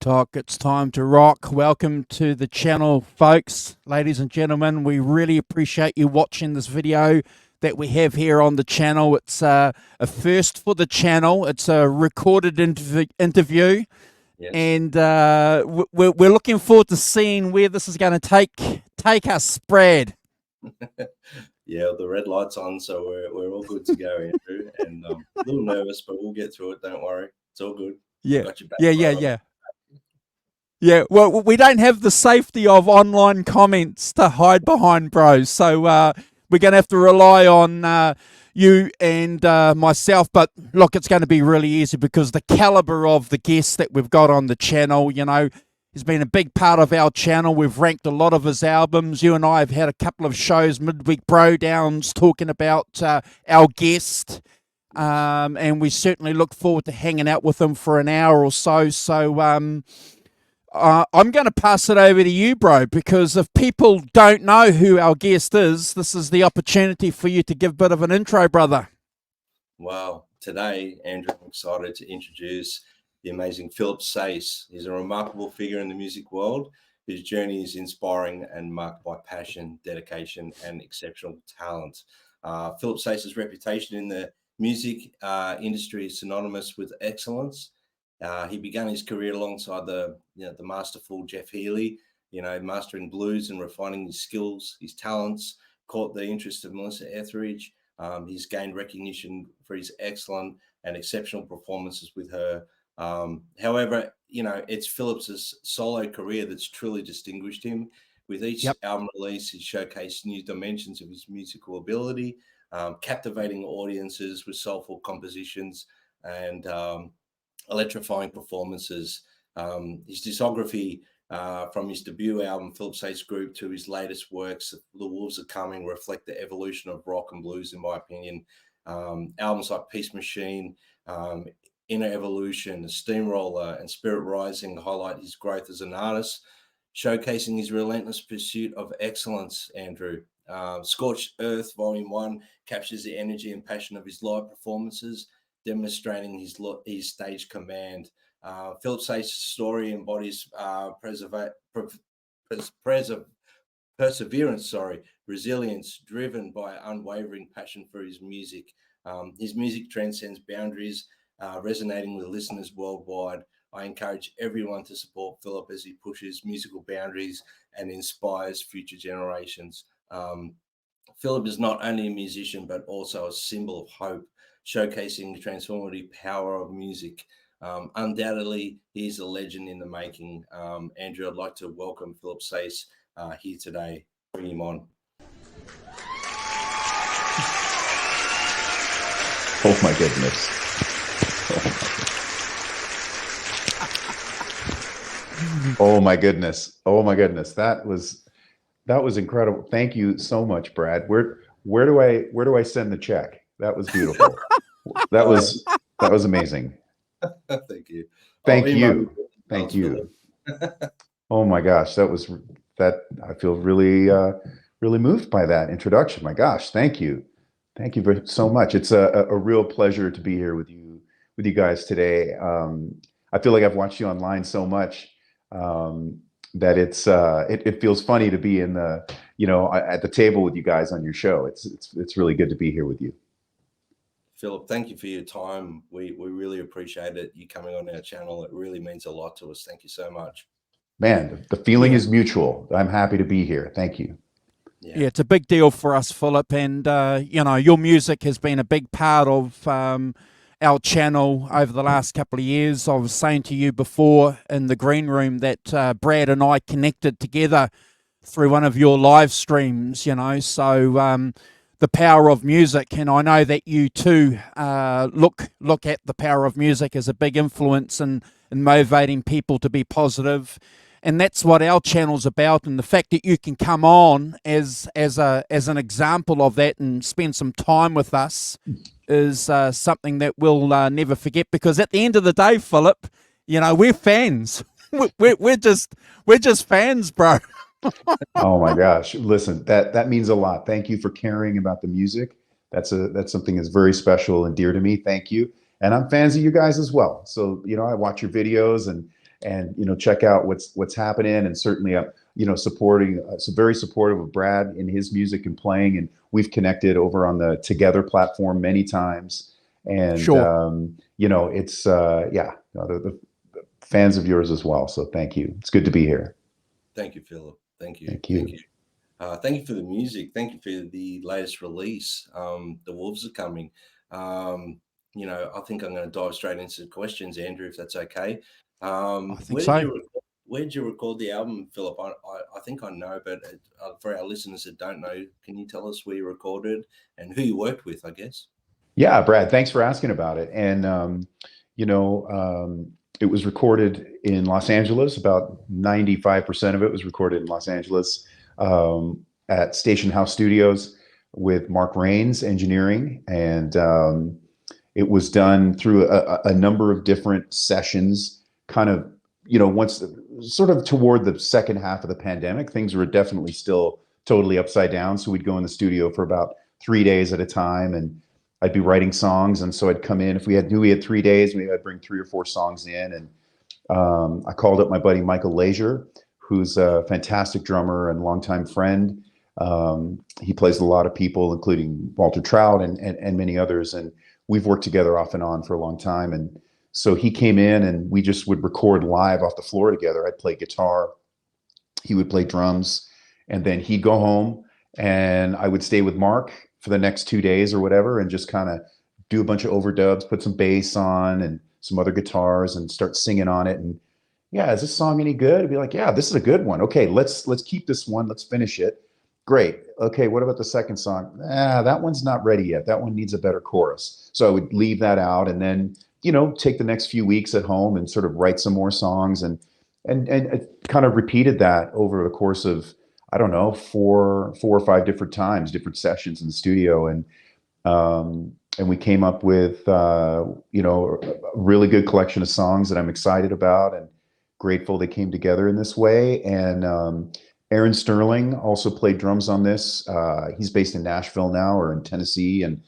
TikTok. It's time to rock. Welcome to the channel, folks. Ladies and gentlemen, we really appreciate you watching this video that we have here on the channel. It's a first for the channel. It's a recorded interview. Yes. And we're looking forward to seeing where this is going to take us, Brad. Yeah, the red light's on, so we're all good to go, Andrew. And a little nervous, but we'll get through it. Don't worry, it's all good. Yeah, Got your back, yeah. brother. Yeah, well, we don't have the safety of online comments to hide behind, bros. So we're going to have to rely on you and myself. But look, it's going to be really easy because the caliber of the guests that we've got on the channel, you know, he's been a big part of our channel. We've ranked a lot of his albums. You and I have had a couple of shows, midweek bro downs, talking about our guest. And we certainly look forward to hanging out with him for an hour or so. So I'm going to pass it over to you, bro, because if people don't know who our guest is, this is the opportunity for you to give a bit of an intro, brother. Wow. Today, Andrew, I'm excited to introduce the amazing Philip Sayce. He's a remarkable figure in the music world. His journey is inspiring and marked by passion, dedication, and exceptional talent. Philip Sayce's reputation in the music industry is synonymous with excellence. He began his career alongside the masterful Jeff Healey, mastering blues and refining his skills. His talents caught the interest of Melissa Etheridge. He's gained recognition for his excellent and exceptional performances with her. However, it's Philip's solo career that's truly distinguished him. With each album release, he showcased new dimensions of his musical ability, captivating audiences with soulful compositions and electrifying performances. His discography, from his debut album, Philip Sayce Group, to his latest works, The Wolves Are Coming, reflect the evolution of rock and blues, in my opinion. Albums like Peace Machine, Inner Evolution, Steamroller, and Spirit Rising highlight his growth as an artist, showcasing his relentless pursuit of excellence, Andrew. Scorched Earth Volume 1 captures the energy and passion of his live performances, demonstrating his stage command. Philip Sayce's story embodies perseverance, resilience, driven by unwavering passion for his music. His music transcends boundaries, resonating with listeners worldwide. I encourage everyone to support Philip as he pushes musical boundaries and inspires future generations. Philip is not only a musician, but also a symbol of hope, showcasing the transformative power of music. Undoubtedly, he's a legend in the making. Andrew, I'd like to welcome Philip Sayce here today. Bring him on. Oh my goodness. Oh my goodness. Oh my goodness. That was incredible. Thank you so much, Brad. Where do I send the check? That was beautiful. That was amazing. Thank you. Thank you. Oh my gosh, I feel really really moved by that introduction. My gosh, thank you. Thank you so much. It's a real pleasure to be here with you guys today. I feel like I've watched you online so much that it feels funny to be in the at the table with you guys on your show. It's really good to be here with you. Philip, thank you for your time. We really appreciate it. You coming on our channel. It really means a lot to us. Thank you so much. Man, the feeling is mutual. I'm happy to be here. Thank you. Yeah, it's a big deal for us, Philip. And, your music has been a big part of our channel over the last couple of years. I was saying to you before in the green room that Brad and I connected together through one of your live streams, so the power of music, and I know that you too look at the power of music as a big influence in motivating people to be positive, and that's what our channel's about. And the fact that you can come on as an example of that and spend some time with us is something that we'll never forget. Because at the end of the day, Philip, we're fans. we're just fans, bro. Oh my gosh. Listen, that means a lot. Thank you for caring about the music. That's something that's very special and dear to me. Thank you. And I'm fans of you guys as well. So, I watch your videos and and check out what's happening. And certainly supporting, so very supportive of Brad in his music and playing, and we've connected over on the Together platform many times. And Sure. it's the fans of yours as well. So thank you. It's good to be here. Thank you, Philip. Thank you. Thank you. Thank you. Thank you for the music. Thank you for the latest release. The Wolves are coming. I think I'm going to dive straight into the questions, Andrew, if that's okay. I think so. Where did you record the album, Philip? I think I know, but for our listeners that don't know, can you tell us where you recorded and who you worked with, I guess? Yeah, Brad, thanks for asking about it. And, it was recorded in Los Angeles. About 95% of it was recorded in Los Angeles at Station House Studios with Mark Rains Engineering. And it was done through a number of different sessions, kind of, once sort of toward the second half of the pandemic. Things were definitely still totally upside down. So we'd go in the studio for about 3 days at a time, and I'd be writing songs. And so I'd come in, if we knew we had 3 days, maybe I'd bring 3 or 4 songs in. And I called up my buddy Michael Leisure, who's a fantastic drummer and longtime friend. He plays with a lot of people, including Walter Trout and many others. And we've worked together off and on for a long time. And so he came in, and we just would record live off the floor together. I'd play guitar, he would play drums, and then he'd go home, and I would stay with Mark for the next 2 days or whatever, and just kind of do a bunch of overdubs, put some bass on and some other guitars, and start singing on it. And yeah, is this song any good? I'd be like, yeah, this is a good one. Okay, let's keep this one. Let's finish it. Great. Okay, what about the second song? That one's not ready yet. That one needs a better chorus. So I would leave that out, and then take the next few weeks at home and sort of write some more songs, and kind of repeated that over the course of, I don't know, four or five different times, different sessions in the studio. And we came up with, a really good collection of songs that I'm excited about and grateful they came together in this way. And Aaron Sterling also played drums on this. He's based in Nashville now, or in Tennessee. And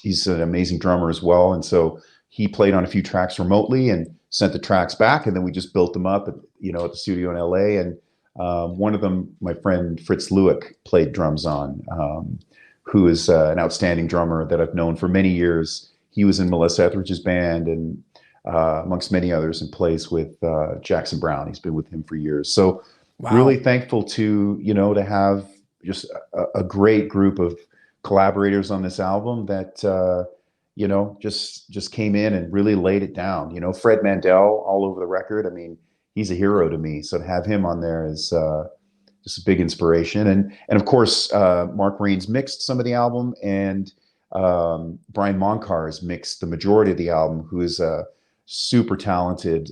he's an amazing drummer as well. And so he played on a few tracks remotely and sent the tracks back. And then we just built them up at the studio in LA. And one of them, my friend Fritz Lewick played drums on, who is an outstanding drummer that I've known for many years. He was in Melissa Etheridge's band, and amongst many others, and plays with Jackson Browne. He's been with him for years. So Wow. Really thankful to have just a great group of collaborators on this album that just came in and really laid it down. Fred Mandel all over the record. I mean, he's a hero to me. So to have him on there is just a big inspiration. And of course, Mark Rains mixed some of the album, and Brian Moncars mixed the majority of the album, who is a super talented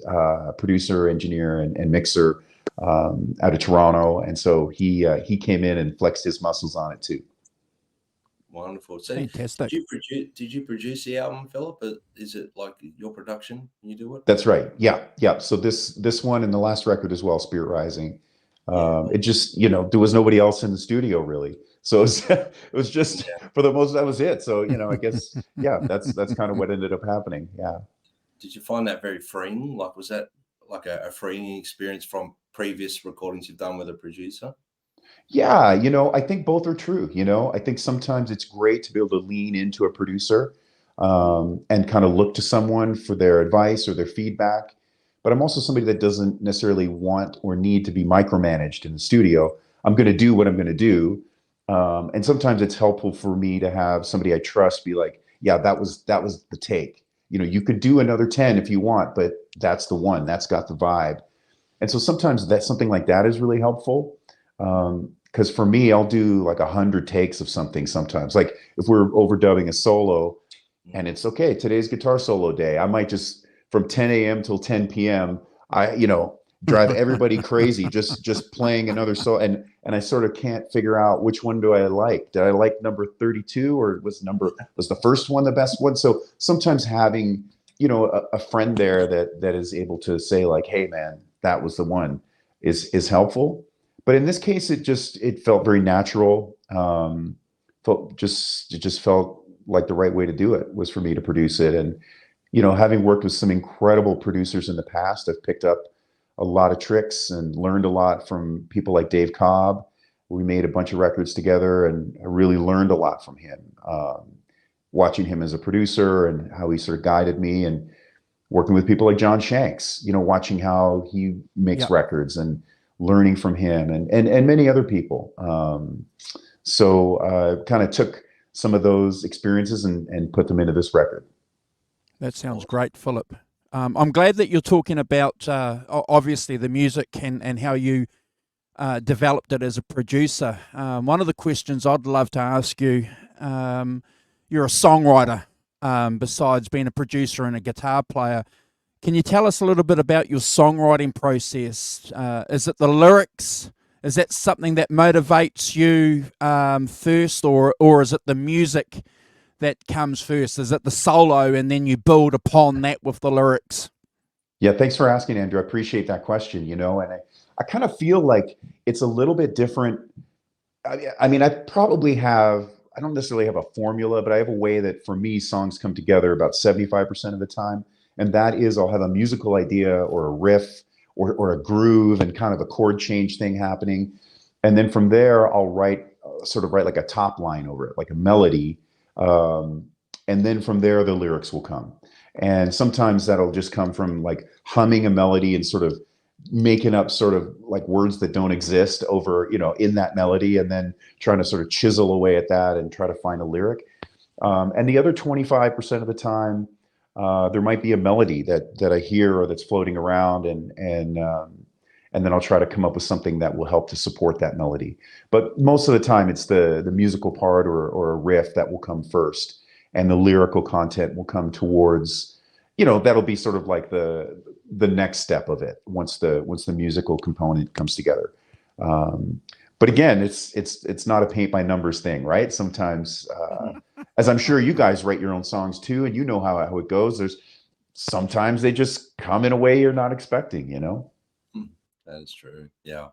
producer, engineer, and mixer out of Toronto. And so he came in and flexed his muscles on it too. Wonderful. So fantastic. Did you produce the album, Philip? Is it like your production? You do it? That's right. Yeah. So this one and the last record as well, Spirit Rising. It just, there was nobody else in the studio really. So it was just for the most, that was it. So, I guess, that's kind of what ended up happening. Yeah. Did you find that very freeing? Like, was that like a freeing experience from previous recordings you've done with a producer? Yeah, I think both are true. I think sometimes it's great to be able to lean into a producer and kind of look to someone for their advice or their feedback. But I'm also somebody that doesn't necessarily want or need to be micromanaged in the studio. I'm going to do what I'm going to do. And sometimes it's helpful for me to have somebody I trust be like, yeah, that was the take. You could do another 10 if you want, but that's the one that's got the vibe. And so sometimes something like that is really helpful. Because for me, I'll do like 100 takes of something sometimes. Like if we're overdubbing a solo and it's okay, today's guitar solo day, I might just from 10 a.m. till 10 p.m. Drive everybody crazy just playing another solo, and I sort of can't figure out which one do I like. Did I like number 32, or was the first one the best one? So sometimes having a friend there that is able to say like, hey man, that was the one is helpful. But in this case, it felt very natural. It just felt like the right way to do it was for me to produce it. And you know, having worked with some incredible producers in the past, I've picked up a lot of tricks and learned a lot from people like Dave Cobb. We made a bunch of records together, and I really learned a lot from him. Watching him as a producer and how he sort of guided me, and working with people like John Shanks, you know, watching how he makes records and learning from him, and many other people. So kind of took some of those experiences and put them into this record. That sounds great, Philip. I'm glad that you're talking about obviously the music and how you developed it as a producer. One of the questions I'd love to ask you, you're a songwriter besides being a producer and a guitar player. Can you tell us a little bit about your songwriting process? Is it the lyrics? Is that something that motivates you first, or is it the music that comes first? Is it the solo and then you build upon that with the lyrics? Yeah, thanks for asking, Andrew. I appreciate that question, you know, and I kind of feel like it's a little bit different. I mean, I don't necessarily have a formula, but I have a way that for me, songs come together about 75% of the time. And that is, I'll have a musical idea or a riff or a groove and kind of a chord change thing happening. And then from there, I'll write like a top line over it, like a melody. And then from there, the lyrics will come. And sometimes that'll just come from like humming a melody and sort of making up sort of like words that don't exist over, you know, in that melody, and then trying to sort of chisel away at that and try to find a lyric. And the other 25% of the time, there might be a melody that I hear or that's floating around, and then I'll try to come up with something that will help to support that melody. But most of the time, it's the musical part or a riff that will come first, and the lyrical content will come towards, you know, that'll be sort of like the next step of it once the musical component comes together. But again, it's not a paint by numbers thing, right? Sometimes, as I'm sure you guys write your own songs too, and you know how it goes. Sometimes they just come in a way you're not expecting, you know? That is true. Yeah.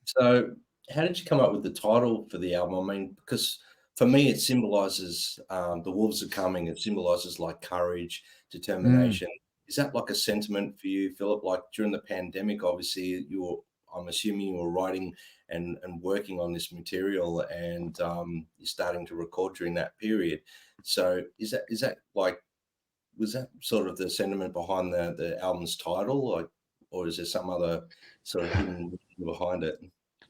So how did you come up with the title for the album? I mean, because for me, it symbolizes the wolves are coming. It symbolizes like courage, determination. Is that like a sentiment for you, Philip? Like during the pandemic, obviously I'm assuming you were writing and working on this material, and you're starting to record during that period. So is that like, was that sort of the sentiment behind the album's title, like, or is there some other sort of hidden behind it?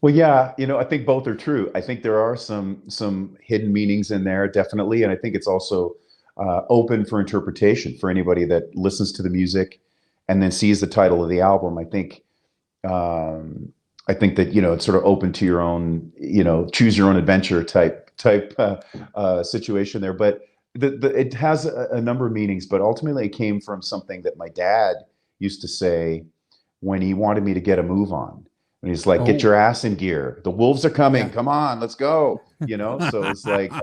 Well, yeah, you know, I think both are true. I think there are some hidden meanings in there, definitely, and I think it's also open for interpretation for anybody that listens to the music and then sees the title of the album. I think that, you know, it's sort of open to your own, you know, choose your own adventure type situation there. But it has a number of meanings, but ultimately it came from something that my dad used to say when he wanted me to get a move on. And he's like, get your ass in gear. The wolves are coming. Yeah. Come on, let's go. You know, so it's like,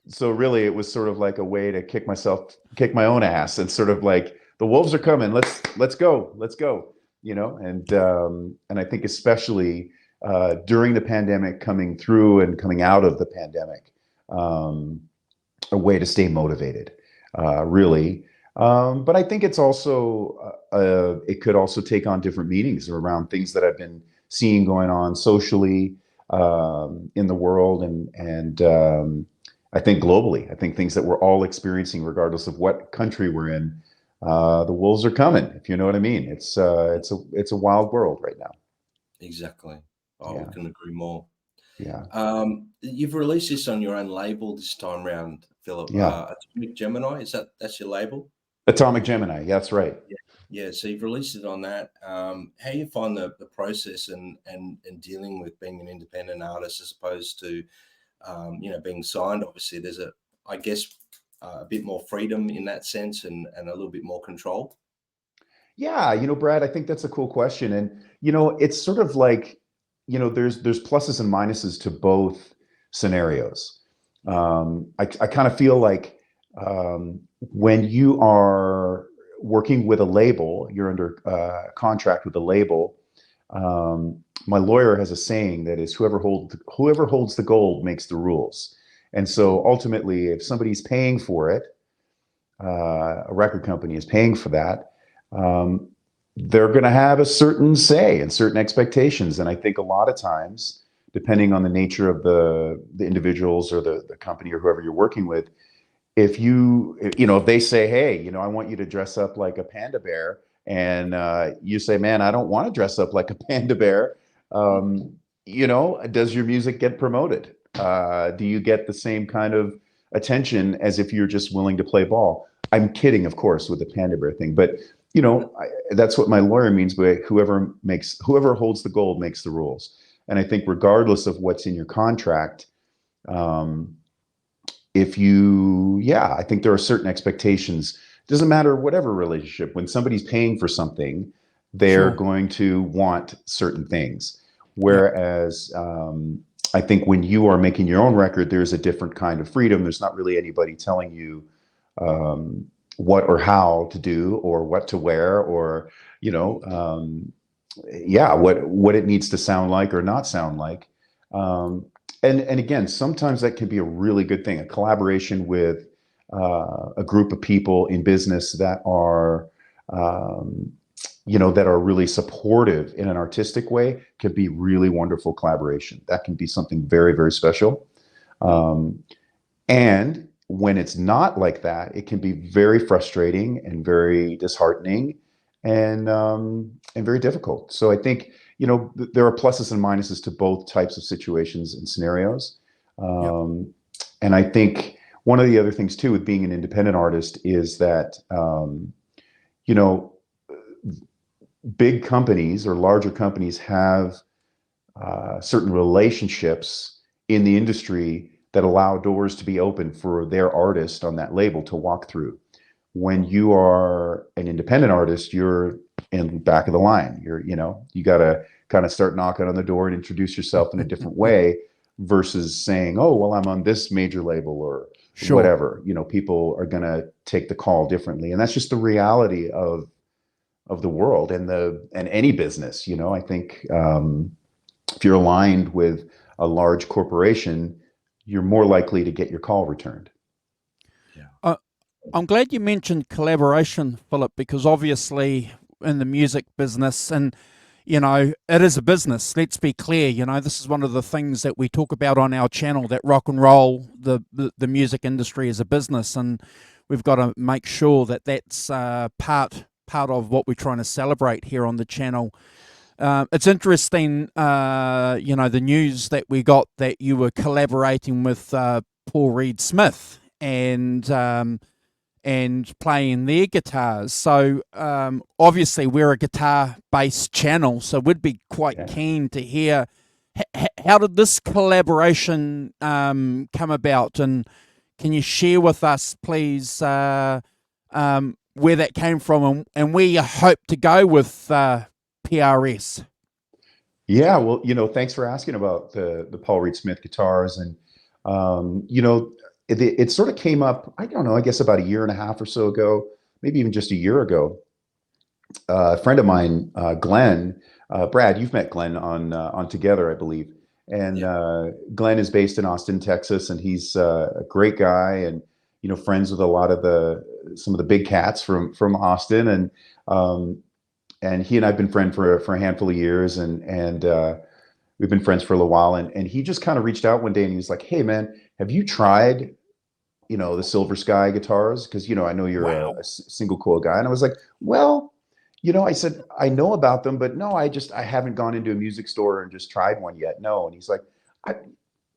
so really it was sort of like a way to kick my own ass, and sort of like, the wolves are coming. Let's go. You know, and I think especially during the pandemic, coming through and coming out of the pandemic, a way to stay motivated, really. But I think it's also, it could also take on different meanings around things that I've been seeing going on socially in the world, and I think globally. I think things that we're all experiencing, regardless of what country we're in. The wolves are coming, if you know what I mean. It's a wild world right now. Exactly. I couldn't agree more. Yeah. You've released this on your own label this time round, Philip. Yeah. Atomic Gemini, that's your label? Atomic Gemini, that's right. Yeah. So you've released it on that. How do you find the process and dealing with being an independent artist as opposed to you know, being signed? Obviously, there's I guess a bit more freedom in that sense, and a little bit more control. Yeah, you know, Brad, I think that's a cool question, and you know, it's sort of like, you know, there's pluses and minuses to both scenarios. I kind of feel like when you are working with a label, you're under contract with a label. My lawyer has a saying that is, whoever holds the gold makes the rules. And so ultimately, if somebody's paying for it, a record company is paying for that, they're going to have a certain say and certain expectations. And I think a lot of times, depending on the nature of the individuals or the company or whoever you're working with, if if they say, hey, I want you to dress up like a panda bear, and you say, man, I don't want to dress up like a panda bear, does your music get promoted? Do you get the same kind of attention as if you're just willing to play ball? I'm kidding, of course, with the panda bear thing, but that's what my lawyer means by whoever holds the gold makes the rules. And I think regardless of what's in your contract, I think there are certain expectations. It doesn't matter whatever relationship. When somebody's paying for something, they're going to want certain things. Whereas I think when you are making your own record, there's a different kind of freedom. There's not really anybody telling you what or how to do or what to wear or what it needs to sound like or not sound like. And again, sometimes that can be a really good thing. A collaboration with a group of people in business that are that are really supportive in an artistic way can be really wonderful collaboration. That can be something very, very special. And when it's not like that, it can be very frustrating and very disheartening and very difficult. So I think, there are pluses and minuses to both types of situations and scenarios. And I think one of the other things too with being an independent artist is that, big companies or larger companies have certain relationships in the industry that allow doors to be open for their artist on that label to walk through. When you are an independent artist, you're in the back of the line. You got to kind of start knocking on the door and introduce yourself in a different way versus saying, oh, well, I'm on this major label or whatever. People are going to take the call differently. And that's just the reality of the world and any business. I think if you're aligned with a large corporation, you're more likely to get your call returned. I'm glad you mentioned collaboration, Philip, because obviously in the music business, and it is a business. Let's be clear. This is one of the things that we talk about on our channel, that rock and roll, the music industry is a business, and we've got to make sure that that's part of what we're trying to celebrate here on the channel. It's interesting, the news that we got that you were collaborating with Paul Reed Smith and playing their guitars. So obviously we're a guitar-based channel, so we'd be quite keen to hear how did this collaboration come about, and can you share with us, please, where that came from and where you hope to go with PRS? Yeah, well, thanks for asking about the Paul Reed Smith guitars, and it sort of came up, I don't know, I guess about a year and a half or so ago, maybe even just a year ago. A friend of mine, Glenn, Brad, you've met Glenn on Together, I believe. And Glenn is based in Austin, Texas, and he's a great guy and, friends with a lot of some of the big cats from Austin. And he and I've been friends for a handful of years, and we've been friends for a little while. And he just kind of reached out one day and he was like, hey man, have you tried, the Silver Sky guitars? Because, I know you're a single coil guy. And I was like, well, I said, I know about them, but no, I haven't gone into a music store and just tried one yet. No. And he's like,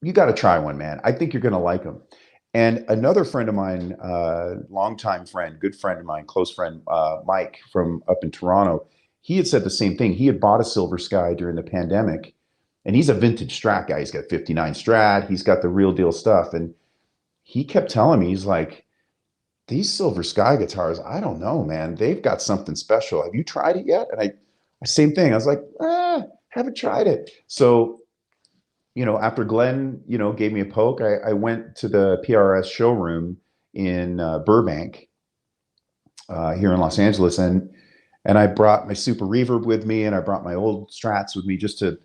you got to try one, man. I think you're going to like them. And another friend of mine, longtime friend, good friend of mine, close friend, Mike from up in Toronto, he had said the same thing. He had bought a Silver Sky during the pandemic, and he's a vintage Strat guy. He's got 59 Strat. He's got the real deal stuff. And he kept telling me, he's like, these Silver Sky guitars, I don't know, man. They've got something special. Have you tried it yet? And same thing. I was like, haven't tried it. So, after Glenn, gave me a poke, I went to the PRS showroom in Burbank, here in Los Angeles, and I brought my Super Reverb with me, and I brought my old Strats with me just to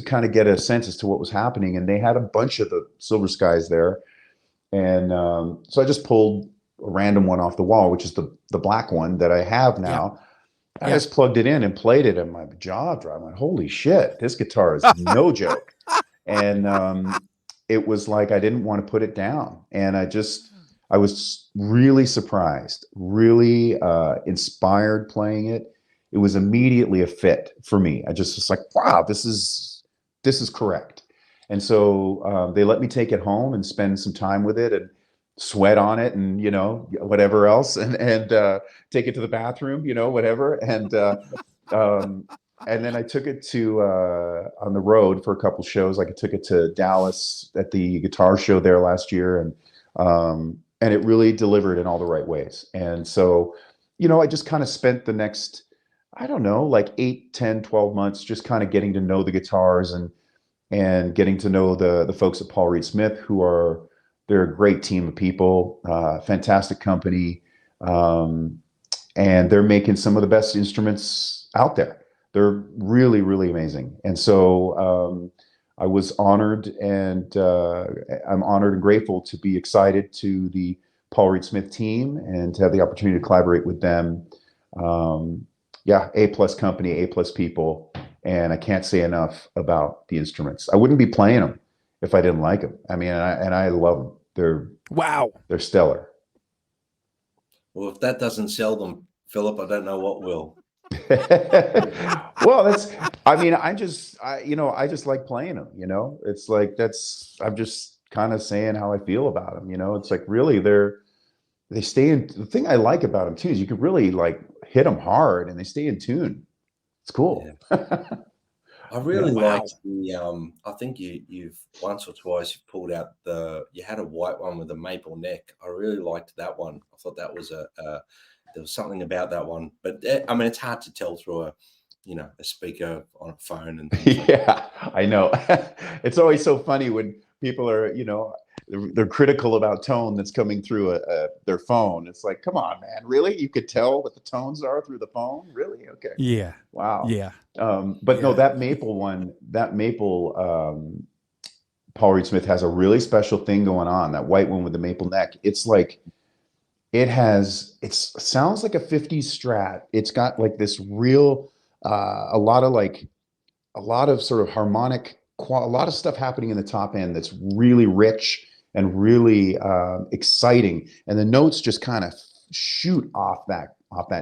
kind of get a sense as to what was happening. And they had a bunch of the Silver Skies there, and so I just pulled random one off the wall, which is the black one that I have now. I just plugged it in and played it, and my jaw dropped. I'm like, holy shit, this guitar is no joke. And it was like I didn't want to put it down. And I was really surprised, really inspired playing it. It was immediately a fit for me. I just was like, wow, this is correct. And so they let me take it home and spend some time with it and sweat on it and, you know, whatever else, and take it to the bathroom, you know, whatever. And then I took it to on the road for a couple shows. Like I took it to Dallas at the guitar show there last year, and it really delivered in all the right ways. And so, you know, I just kind of spent the next, I don't know, like 8, 10, 12 months just kind of getting to know the guitars and getting to know the folks at Paul Reed Smith, they're a great team of people, fantastic company, and they're making some of the best instruments out there. They're really, really amazing. And so I was honored, and I'm honored and grateful to be excited to the Paul Reed Smith team and to have the opportunity to collaborate with them. A+ company, A+ people, and I can't say enough about the instruments. I wouldn't be playing them if I didn't like them. I mean, I love them. They're stellar. Well, if that doesn't sell them, Philip, I don't know what will. Well, I just like playing them, you know. It's like I'm just kind of saying how I feel about them, you know. It's like really they stay in. The thing I like about them too is you can really like hit them hard and they stay in tune. It's cool. Yeah. I really liked the I think you've once or twice you've pulled out you had a white one with a maple neck. I really liked that one. I thought that was there was something about that one, but I mean, it's hard to tell through a speaker on a phone. And yeah, I know. It's always so funny when people are, you know, they're critical about tone that's coming through their phone. It's like, come on, man, really? You could tell what the tones are through the phone? Really? Okay. Yeah. Wow. Yeah. But no, that maple one, Paul Reed Smith has a really special thing going on. That white one with the maple neck. It's like, it sounds like a 50s Strat. It's got like this real, a lot of sort of harmonic, a lot of stuff happening in the top end that's really rich and really exciting. And the notes just kind of shoot off that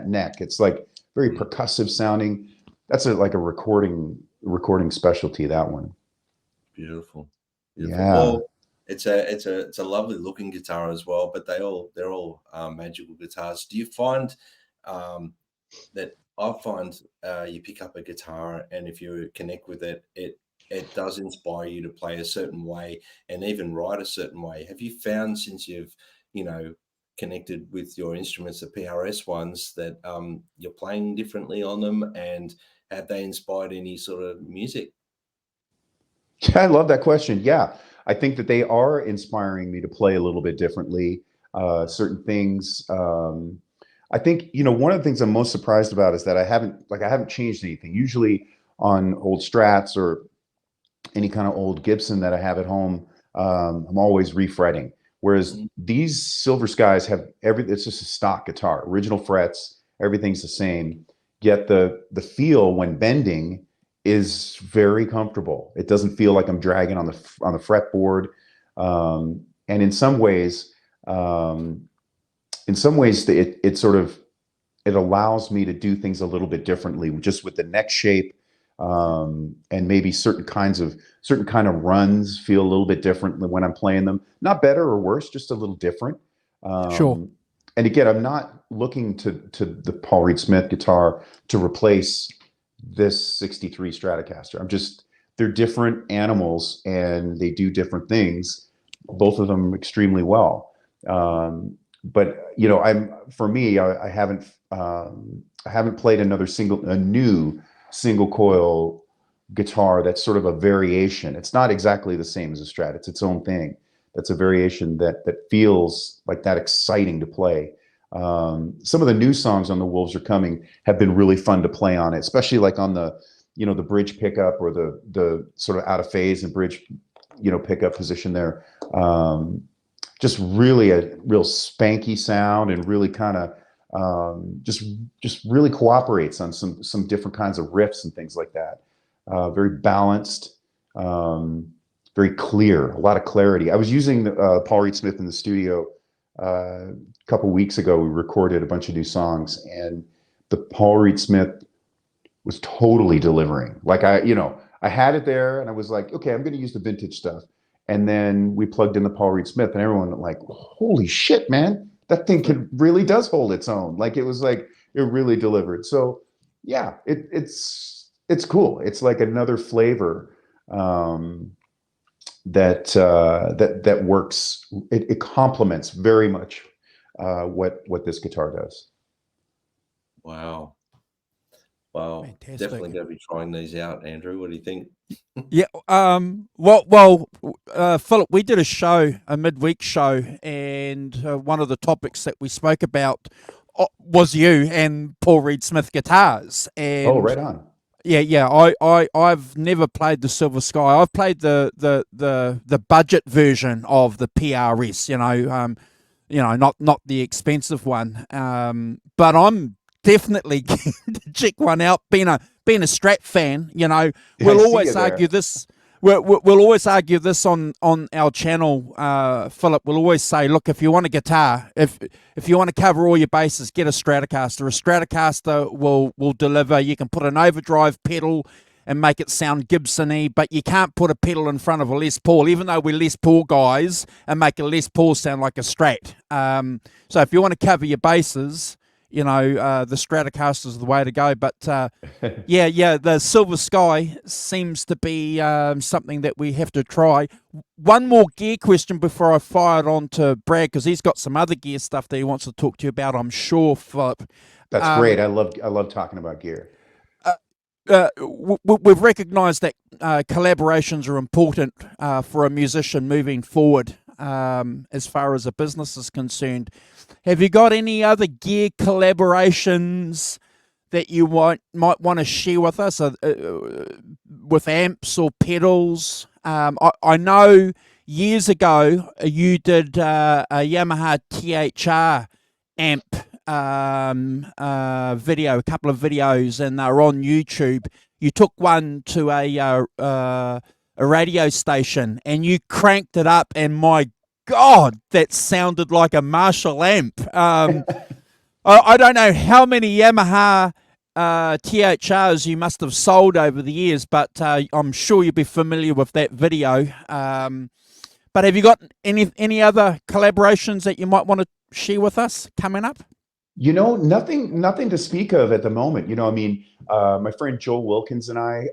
neck. It's like very percussive sounding. That's like a recording specialty, that one. Beautiful. Yeah. Well, it's a lovely looking guitar as well, but they're all magical guitars. Do you find that I find you pick up a guitar, and if you connect with it, it does inspire you to play a certain way and even write a certain way. Have you found, since you've connected with your instruments, the PRS ones, that you're playing differently on them, and have they inspired any sort of music? Yeah, I love that question. Yeah, I think that they are inspiring me to play a little bit differently. Certain things. I think, one of the things I'm most surprised about is that I haven't changed anything. Usually on old Strats or any kind of old Gibson that I have at home, I'm always refretting. Whereas these Silver Skies have it's just a stock guitar, original frets, everything's the same. Yet the feel when bending is very comfortable. It doesn't feel like I'm dragging on the fretboard. And in some ways, it allows me to do things a little bit differently, just with the neck shape, and maybe certain kind of runs feel a little bit different than when I'm playing them. Not better or worse, just a little different. Sure. And again, I'm not looking to the Paul Reed Smith guitar to replace this 63 Stratocaster. They're different animals and they do different things, both of them extremely well. But I haven't played a new single coil guitar that's sort of a variation. It's not exactly the same as a Strat. It's its own thing. That's a variation that feels like that exciting to play. Some of the new songs on the Wolves Are Coming have been really fun to play on it, especially like on the bridge pickup or the sort of out of phase and bridge, pickup position there. just really a real spanky sound, and really kind of just really cooperates on some different kinds of riffs and things like that. Very balanced, very clear, a lot of clarity. I was using Paul Reed Smith in the studio a couple weeks ago. We recorded a bunch of new songs, and the Paul Reed Smith was totally delivering. Like I had it there, and I was like, okay, I'm going to use the vintage stuff. And then we plugged in the Paul Reed Smith, and everyone like, holy shit, man, that thing really does hold its own. Like it was like, it really delivered. So yeah, it's cool. It's like another flavor that works. It complements very much what this guitar does. Wow. Well, Fantastic. definitely going to be trying these out, Andrew. What do you think? Yeah. Well, Philip, we did a midweek show, and one of the topics that we spoke about was you and Paul Reed Smith guitars. And oh, right on. Yeah. I've never played the Silver Sky. I've played the budget version of the PRS. Not the expensive one. But I'm definitely keen to check one out. Being a Strat fan, we'll always argue this. We'll always argue this on our channel, Philip. We'll always say, look, if you want a guitar, if you want to cover all your bases, get a Stratocaster. A Stratocaster will deliver. You can put an overdrive pedal and make it sound Gibson-y, but you can't put a pedal in front of a Les Paul, even though we're Les Paul guys, and make a Les Paul sound like a Strat. So if you want to cover your bases, the Stratocaster is the way to go. But yeah, the Silver Sky seems to be something that we have to try. One more gear question before I fire it on to Brad, because he's got some other gear stuff that he wants to talk to you about, I'm sure, Philip. That's great. I love talking about gear. We've recognised that collaborations are important for a musician moving forward, as far as a business is concerned. Have you got any other gear collaborations that you might want to share with us, with amps or pedals? I know years ago you did a Yamaha THR amp video, a couple of videos, and they're on YouTube. You took one to a radio station and you cranked it up, and my God, that sounded like a Marshall amp. I don't know how many Yamaha THRs you must have sold over the years, but I'm sure you'll be familiar with that video. But have you got any other collaborations that you might want to share with us coming up? Nothing to speak of at the moment. My friend Joel Wilkins and I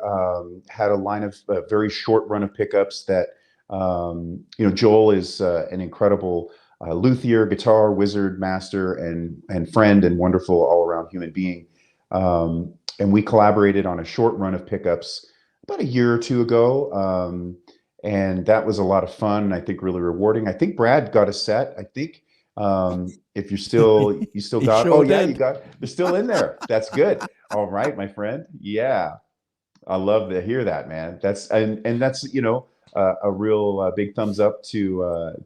had a line of very short run of pickups that, Joel is an incredible luthier, guitar wizard, master, and friend, and wonderful all-around human being. And we collaborated on a short run of pickups about a year or two ago. And that was a lot of fun, and I think really rewarding. I think Brad got a set. I think if you still got, sure you're still in there. That's good. All right, my friend. Yeah. I love to hear that, man. That's a real big thumbs up to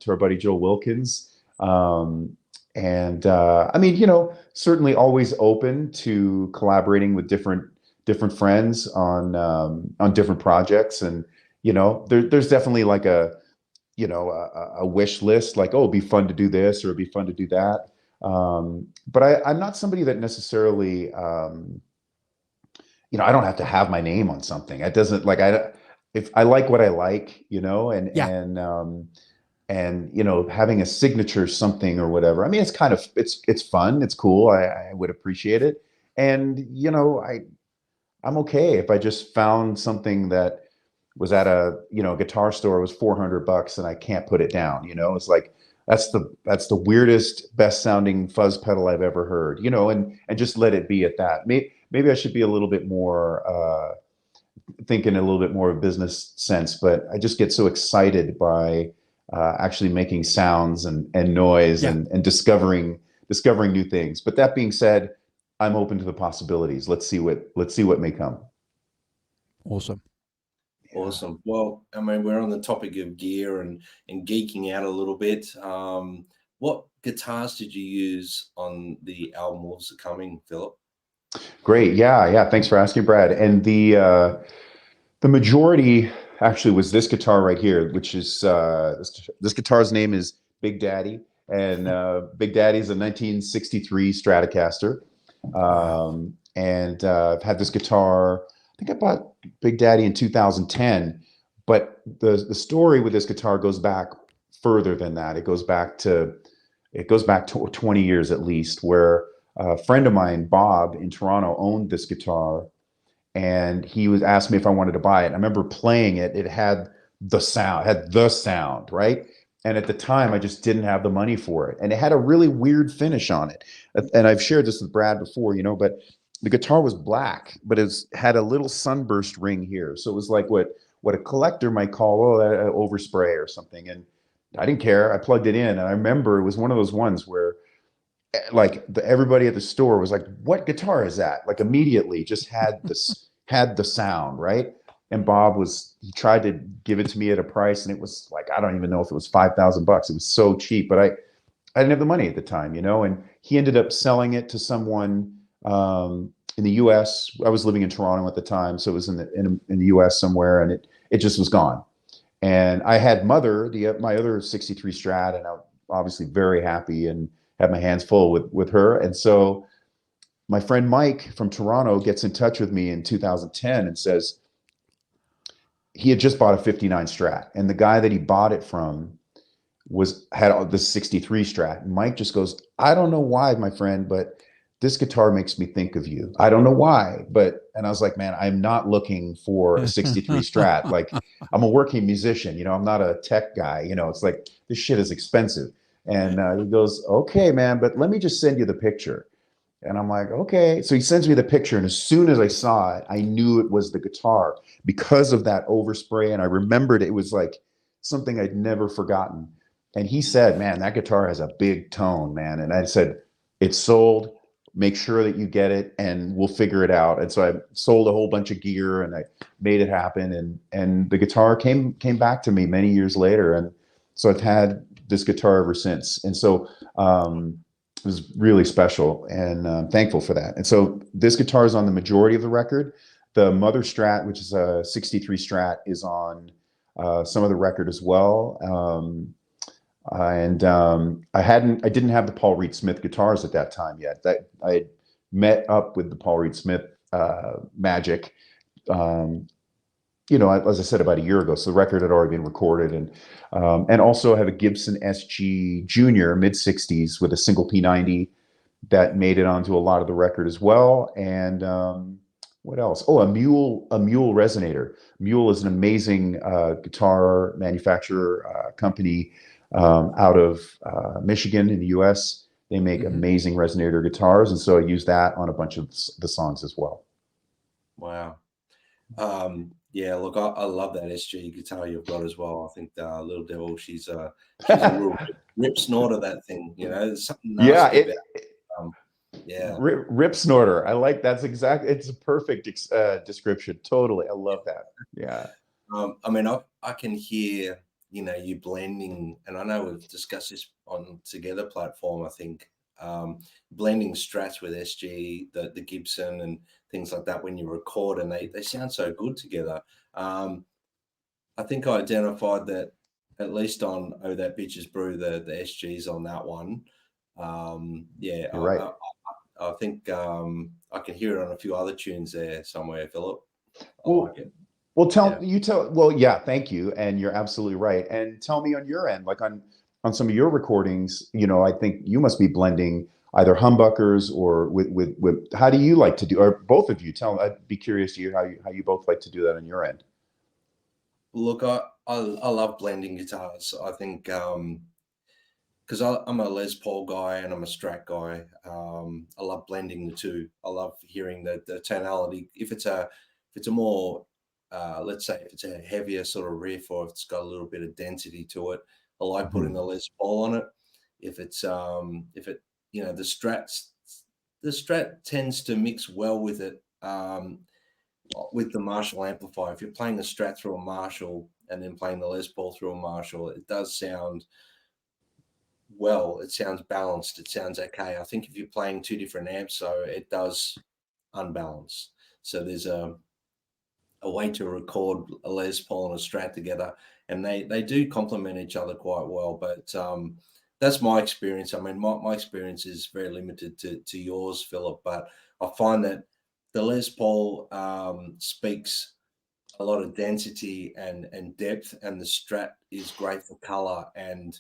our buddy Joel Wilkins. Certainly always open to collaborating with different friends on different projects. And there's definitely like a wish list, like, oh, it'd be fun to do this or it'd be fun to do that. But I'm not somebody that necessarily, I don't have to have my name on something. It doesn't, like, if I like what I like, and having a signature something or whatever. I mean, it's kind of, it's fun. It's cool. I would appreciate it. And, I'm okay if I just found something that was at a, guitar store, it was $400 and I can't put it down. It's like, that's the weirdest, best sounding fuzz pedal I've ever heard, and just let it be at that. Maybe I should be a little bit more, thinking a little bit more of business sense, but I just get so excited by actually making sounds and noise, and discovering new things. But that being said, I'm open to the possibilities. Let's see what may come. Awesome. Awesome. Well, I mean, we're on the topic of gear and geeking out a little bit. What guitars did you use on the album Wolves Are Coming, Philip? Great. Yeah. Thanks for asking, Brad. And the majority actually was this guitar right here, which is this guitar's name is Big Daddy, and Big Daddy is a 1963 Stratocaster. And I've had this guitar. I think I bought Big Daddy in 2010, but the story with this guitar goes back further than that. It goes back to 20 years at least, where a friend of mine, Bob, in Toronto, owned this guitar, and he was asked me if I wanted to buy it. I remember playing it. It had the sound, right? And at the time, I just didn't have the money for it. And it had a really weird finish on it. And I've shared this with Brad before, but the guitar was black, but it had a little sunburst ring here. So it was like what a collector might call, overspray or something. And I didn't care. I plugged it in. And I remember it was one of those ones where everybody at the store was like, "What guitar is that?" Like immediately just had the sound, right? And he tried to give it to me at a price, and it was like, I don't even know if it was $5,000. It was so cheap, but I didn't have the money at the time, and he ended up selling it to someone in the US. I was living in Toronto at the time, so it was in the US somewhere, and it just was gone. And I had my other 63 Strat, and I'm obviously very happy and had my hands full with her. And so my friend Mike from Toronto gets in touch with me in 2010 and says he had just bought a 59 Strat, and the guy that he bought it from had the 63 Strat. And Mike just goes, "I don't know why, my friend, but this guitar makes me think of you. I don't know why, and I was like, man, I'm not looking for a 63 Strat. Like, I'm a working musician, I'm not a tech guy, it's like, this shit is expensive." And he goes, "Okay, man, but let me just send you the picture." And I'm like, "Okay." So he sends me the picture, and as soon as I saw it, I knew it was the guitar because of that overspray. And I remembered it was like something I'd never forgotten. And he said, "Man, that guitar has a big tone, man." And I said, "It's sold. Make sure that you get it, and we'll figure it out." And so I sold a whole bunch of gear, and I made it happen. And the guitar came back to me many years later. And so I've had this guitar ever since. And so it was really special, and I'm thankful for that. And so this guitar is on the majority of the record. The Mother Strat, which is a 63 Strat, is on some of the record as well. I didn't have the Paul Reed Smith guitars at that time yet. That I had met up with the Paul Reed Smith magic, as I said, about a year ago. So the record had already been recorded, and also have a Gibson SG Junior mid-60s with a single P90 that made it onto a lot of the record as well. And what else? Oh, a Mule resonator. Mule is an amazing guitar manufacturer company out of Michigan in the US. They make amazing resonator guitars, and so I use that on a bunch of the songs as well. Wow. Yeah, look, I love that SG guitar you've got as well. I think Little Devil, she's a real rip snorter, that thing. There's something nasty about it. Rip snorter. I like it's a perfect description. Totally, I love that. Yeah. I mean, I can hear you blending, and I know we've discussed this on Together platform, I think, blending Strats with SG, the Gibson and things like that when you record, and they sound so good together. I think I identified that at least on Oh That Bitch Is Brew, the SG's on that one. You're right. I think I can hear it on a few other tunes there somewhere, Philip. Thank you. And you're absolutely right. And tell me on your end, like on some of your recordings, I think you must be blending either humbuckers or with how do you like to do, or both of you? I'd be curious to hear how you both like to do that on your end. Look, I love blending guitars. I think because I'm a Les Paul guy and I'm a Strat guy. I love blending the two. I love hearing the tonality. If it's a more let's say if it's a heavier sort of riff, or if it's got a little bit of density to it, I like putting the Les Paul on it. If the Strat tends to mix well with it. with the Marshall amplifier, if you're playing the Strat through a Marshall and then playing the Les Paul through a Marshall, it does sound well. It sounds balanced. It sounds okay. I think if you're playing two different amps, so it does unbalance. So there's a way to record a Les Paul and a Strat together, and they do complement each other quite well. But that's my experience. I mean, my experience is very limited to yours, Philip, but I find that the Les Paul speaks a lot of density and depth, and the Strat is great for color and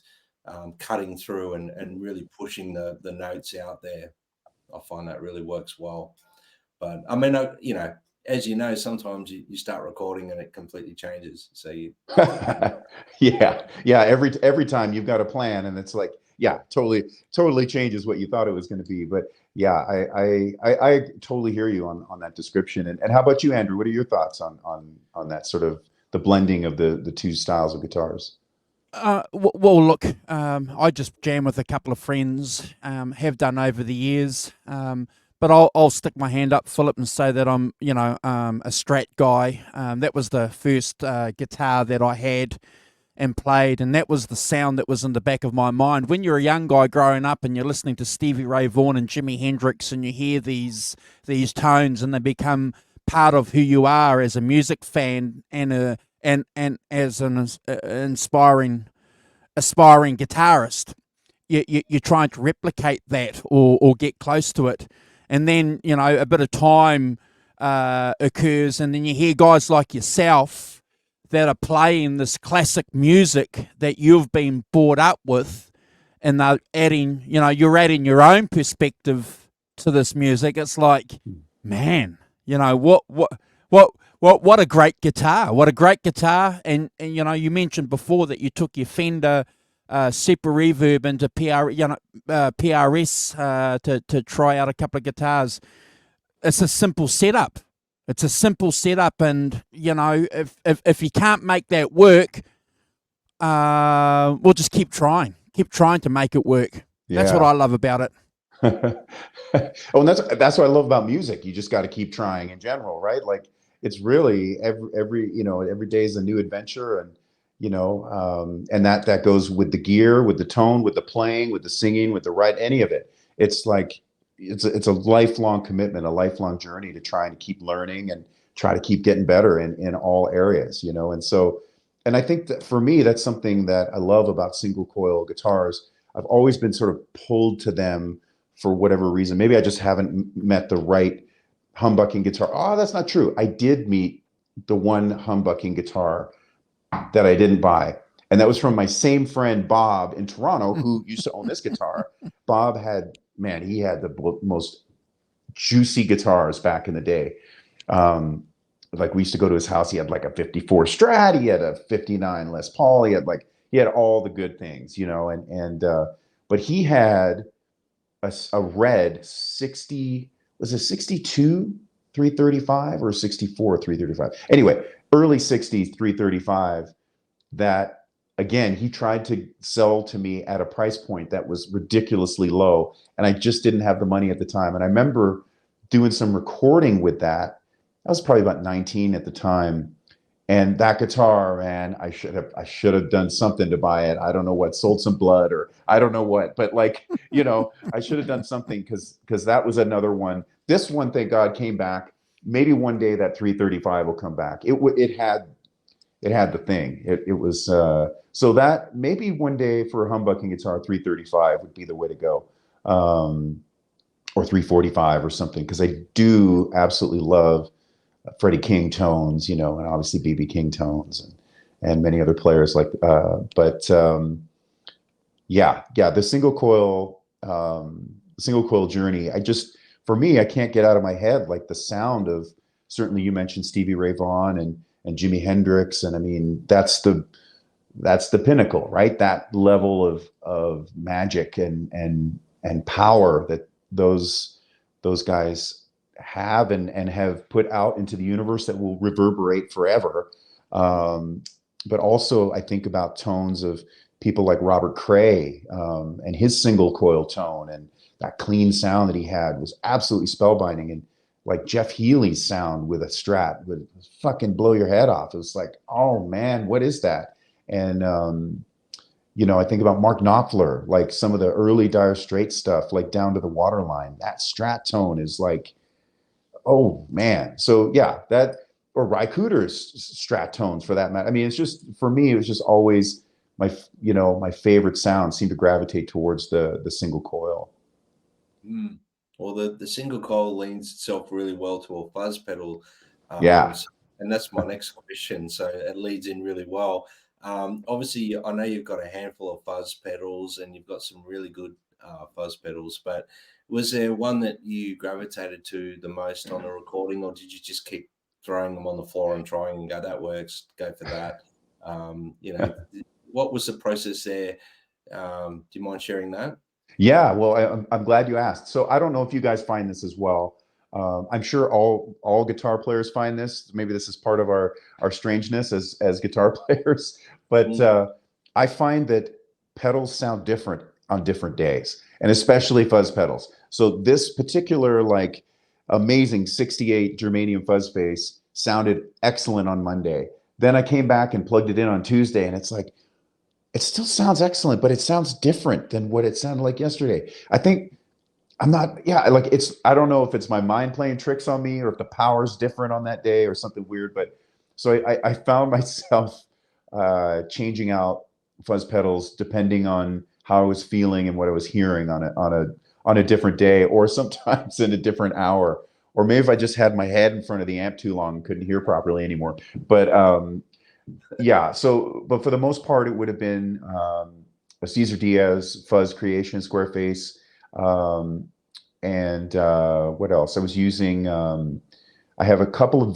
cutting through and really pushing the notes out there. I find that really works well. But I mean, you know, as you know, sometimes you start recording and it completely changes. So you, yeah. Every time you've got a plan, and it's like, yeah, totally changes what you thought it was going to be. But yeah, I totally hear you on that description. And how about you, Andrew? What are your thoughts on that sort of the blending of the two styles of guitars? Well, look, I just jam with a couple of friends, have done over the years. But I'll stick my hand up, Philip, and say that I'm, you know, a Strat guy. That was the first guitar that I had and played, and that was the sound that was in the back of my mind. When you're a young guy growing up and you're listening to Stevie Ray Vaughan and Jimi Hendrix, and you hear these tones, and they become part of who you are as a music fan and as an aspiring guitarist, you're trying to replicate that or get close to it. And then, you know, a bit of time occurs, and then you hear guys like yourself that are playing this classic music that you've been brought up with, and they're adding, you know, you're adding your own perspective to this music. It's like, man, you know, what a great guitar! What a great guitar! And you know, you mentioned before that you took your Fender Super Reverb into PRS to try out a couple of guitars. It's a simple setup. And you know, if you can't make that work, we'll just keep trying to make it work. Yeah. That's what I love about it. Oh, and that's what I love about music. You just got to keep trying in general, right? Like, it's really every you know, every day is a new adventure, and you know, and that goes with the gear, with the tone, with the playing, with the singing, with the write, any of it. It's like it's a lifelong commitment, a lifelong journey to try and keep learning and try to keep getting better in all areas, you know. And so, and I think that for me, that's something that I love about single coil guitars. I've always been sort of pulled to them for whatever reason. Maybe I just haven't met the right humbucking guitar. Oh, that's not true. I did meet the one humbucking guitar that I didn't buy. And that was from my same friend, Bob, in Toronto, who used to own this guitar. Bob had, man, he had the most juicy guitars back in the day. Like, we used to go to his house. He had like a 54 Strat. He had a 59 Les Paul. He had all the good things, you know, but he had a red 60, was it 62 335 or 64 335? Anyway, early 60s 335 that, again, he tried to sell to me at a price point that was ridiculously low, and I just didn't have the money at the time. And I remember doing some recording with that. I was probably about 19 at the time, and that guitar, man, I should have done something to buy it. I don't know what, sold some blood, or I don't know what, but like, you know, I should have done something, because that was another one. This one, thank God, came back. Maybe one day that 335 will come back. It had the thing. It was so that maybe one day for a humbucking guitar, 335 would be the way to go, or 345 or something, because I do absolutely love Freddie King tones, you know, and obviously BB King tones, and many other players like. The single coil journey. For me, I can't get out of my head like the sound of, certainly you mentioned Stevie Ray Vaughan and Jimi Hendrix, and I mean, that's the pinnacle, right? That level of magic and power that those guys have and have put out into the universe that will reverberate forever. But also, I think about tones of people like Robert Cray, and his single coil tone, and that clean sound that he had was absolutely spellbinding. like Jeff Healey's sound with a Strat would fucking blow your head off. It was like, oh man, what is that? And you know, I think about Mark Knopfler, like some of the early Dire Straits stuff, like Down to the Waterline. That Strat tone is like, oh man. So yeah, that, or Ry Cooder's Strat tones for that matter. I mean, it's just, for me, it was just always my, you know, my favorite sound seemed to gravitate towards the single coil. Mm. Well, the single coil leans itself really well to a fuzz pedal. Yeah. And that's my next question. So it leads in really well. Obviously, I know you've got a handful of fuzz pedals and you've got some really good fuzz pedals, but was there one that you gravitated to the most on the recording, or did you just keep throwing them on the floor and trying and go, that works, go for that? You know, what was the process there? Do you mind sharing that? Yeah, well, I'm glad you asked. So I don't know if you guys find this as well. I'm sure all guitar players find this. Maybe this is part of our strangeness as guitar players. But I find that pedals sound different on different days, and especially fuzz pedals. So this particular like amazing 68 germanium fuzz face sounded excellent on Monday. Then I came back and plugged it in on Tuesday, and it's like, it still sounds excellent, but it sounds different than what it sounded like yesterday. I think I'm not, yeah, like it's, I don't know if it's my mind playing tricks on me or if the power's different on that day or something weird. But so I found myself changing out fuzz pedals depending on how I was feeling and what I was hearing on a different day, or sometimes in a different hour. Or maybe if I just had my head in front of the amp too long and couldn't hear properly anymore. But yeah, so, but for the most part, it would have been a Cesar Diaz fuzz creation, Squareface, and what else? I was using, I have a couple of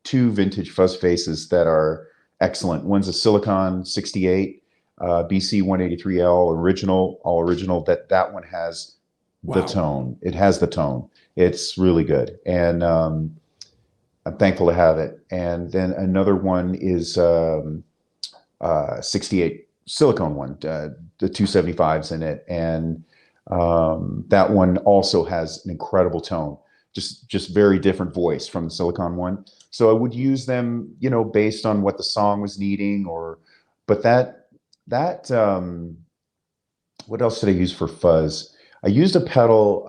two vintage fuzz faces that are excellent. One's a Silicon 68, BC 183L original, all original. That one has the tone. It has the tone. It's really good. And I'm thankful to have it. And then another one is 68 silicone one, the 275s in it. And that one also has an incredible tone, just very different voice from the silicone one. So I would use them, you know, based on what the song was needing, but what else did I use for fuzz? I used a pedal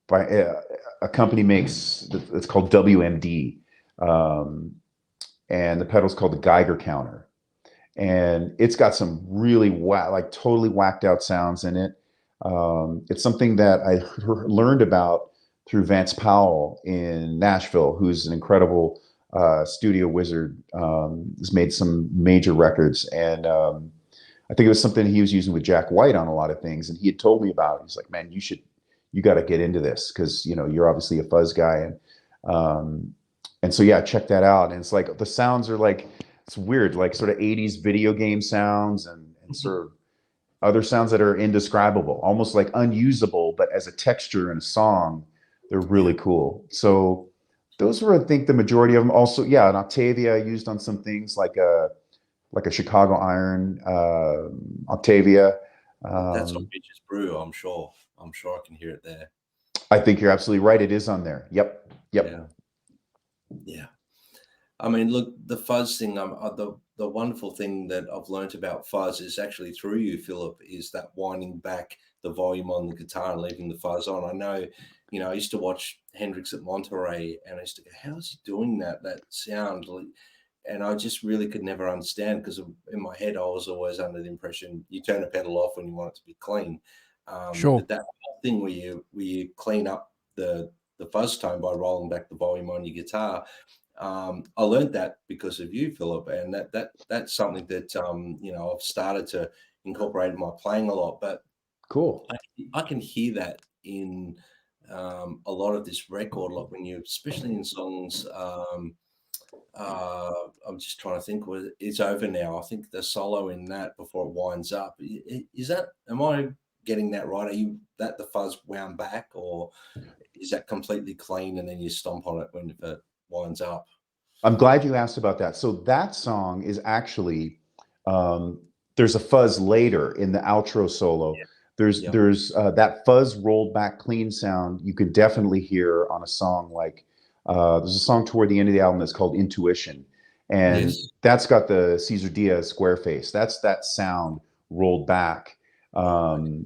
by a company makes, it's called WMD. And the pedal's called the Geiger Counter. And it's got some really like totally whacked out sounds in it. It's something that I learned about through Vance Powell in Nashville, who's an incredible studio wizard, has made some major records. And I think it was something he was using with Jack White on a lot of things. And he had told me about it. He's like, man, you got to get into this, because, you know, you're obviously a fuzz guy. And so, yeah, check that out. And it's like, the sounds are like, it's weird, like sort of 80s video game sounds and sort of other sounds that are indescribable, almost like unusable, but as a texture in a song, they're really cool. So those were, I think, the majority of them. Also, yeah, an Octavia I used on some things, like a Chicago Iron Octavia. That's on Bitches Brew, I'm sure. I'm sure I can hear it there. I think you're absolutely right. It is on there. Yep. Yeah. I mean, look, the fuzz thing, the wonderful thing that I've learned about fuzz is actually through you, Philip, is that winding back the volume on the guitar and leaving the fuzz on. I know, you know, I used to watch Hendrix at Monterey, and I used to go, how is he doing that sound? And I just really could never understand, because in my head, I was always under the impression you turn a pedal off when you want it to be clean. Sure. But that thing where you clean up the fuzz tone by rolling back the volume on your guitar, I learned that because of you, Philip, and that's something that you know, I've started to incorporate in my playing a lot. But cool, I can hear that in a lot of this record, like when you, especially in songs. I'm just trying to think. It's over now. I think the solo in that before it winds up. Is that? Am I getting that right? Are you that the fuzz wound back, or is that completely clean and then you stomp on it when it winds up? I'm glad you asked about that. So that song is actually there's a fuzz later in the outro solo. Yeah. There's that fuzz rolled back clean sound you can definitely hear on a song like there's a song toward the end of the album that's called Intuition, and that's got the Cesar Diaz square face. That's that sound rolled back, and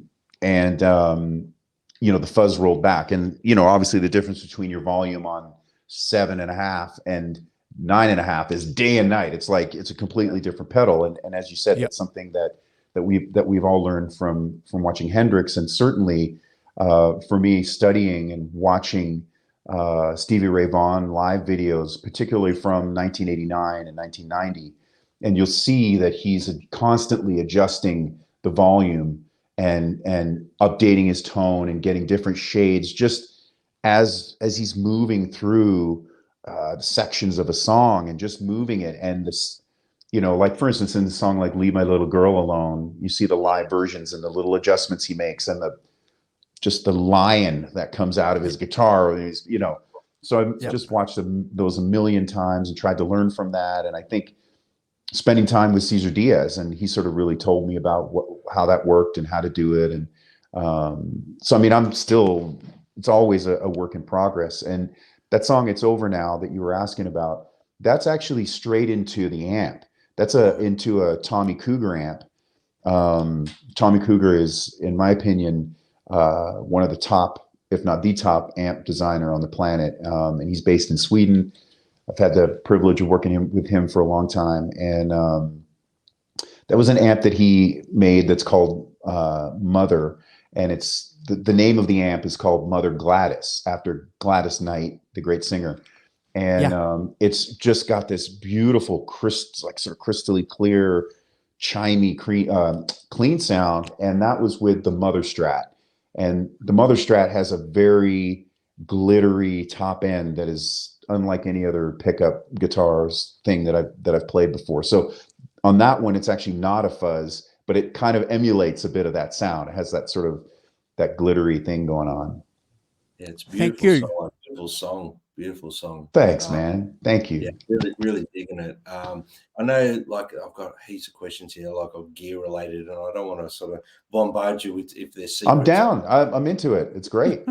the fuzz rolled back, and obviously the difference between your volume on 7.5 and 9.5 is day and night. It's like it's a completely different pedal, and as you said, that's something that we've all learned from watching Hendrix, and certainly for me studying and watching Stevie Ray Vaughan live videos, particularly from 1989 and 1990, and you'll see that he's constantly adjusting the volume and updating his tone and getting different shades just as he's moving through sections of a song and just moving it. And this, like for instance, in the song like Leave My Little Girl Alone, you see the live versions and the little adjustments he makes and just the lion that comes out of his guitar. So I've just watched those a million times and tried to learn from that. And I think spending time with Cesar Diaz, and he sort of really told me about how that worked and how to do it. And so, I mean, it's always a work in progress. And that song, It's Over Now, that you were asking about, that's actually straight into the amp. That's into a Tommy Cougar amp. Tommy Cougar is, in my opinion, one of the top, if not the top amp designer on the planet. And he's based in Sweden. I've had the privilege of working with him for a long time. And that was an amp that he made that's called Mother. And it's the name of the amp is called Mother Gladys, after Gladys Knight, the great singer. And it's just got this beautiful, sort of crystally clear, chimey, clean sound. And that was with the Mother Strat. And the Mother Strat has a very glittery top end that is unlike any other pickup guitars thing that I've played before. So on that one, it's actually not a fuzz, but it kind of emulates a bit of that sound. It has that sort of that glittery thing going on. Yeah, it's beautiful. Thank you. Beautiful song. Thanks, man. Thank you. Yeah, really digging it. I know, like, I've got heaps of questions here, like gear related, and I don't want to sort of bombard you with if there's secrets. I'm down. I'm into it. It's great.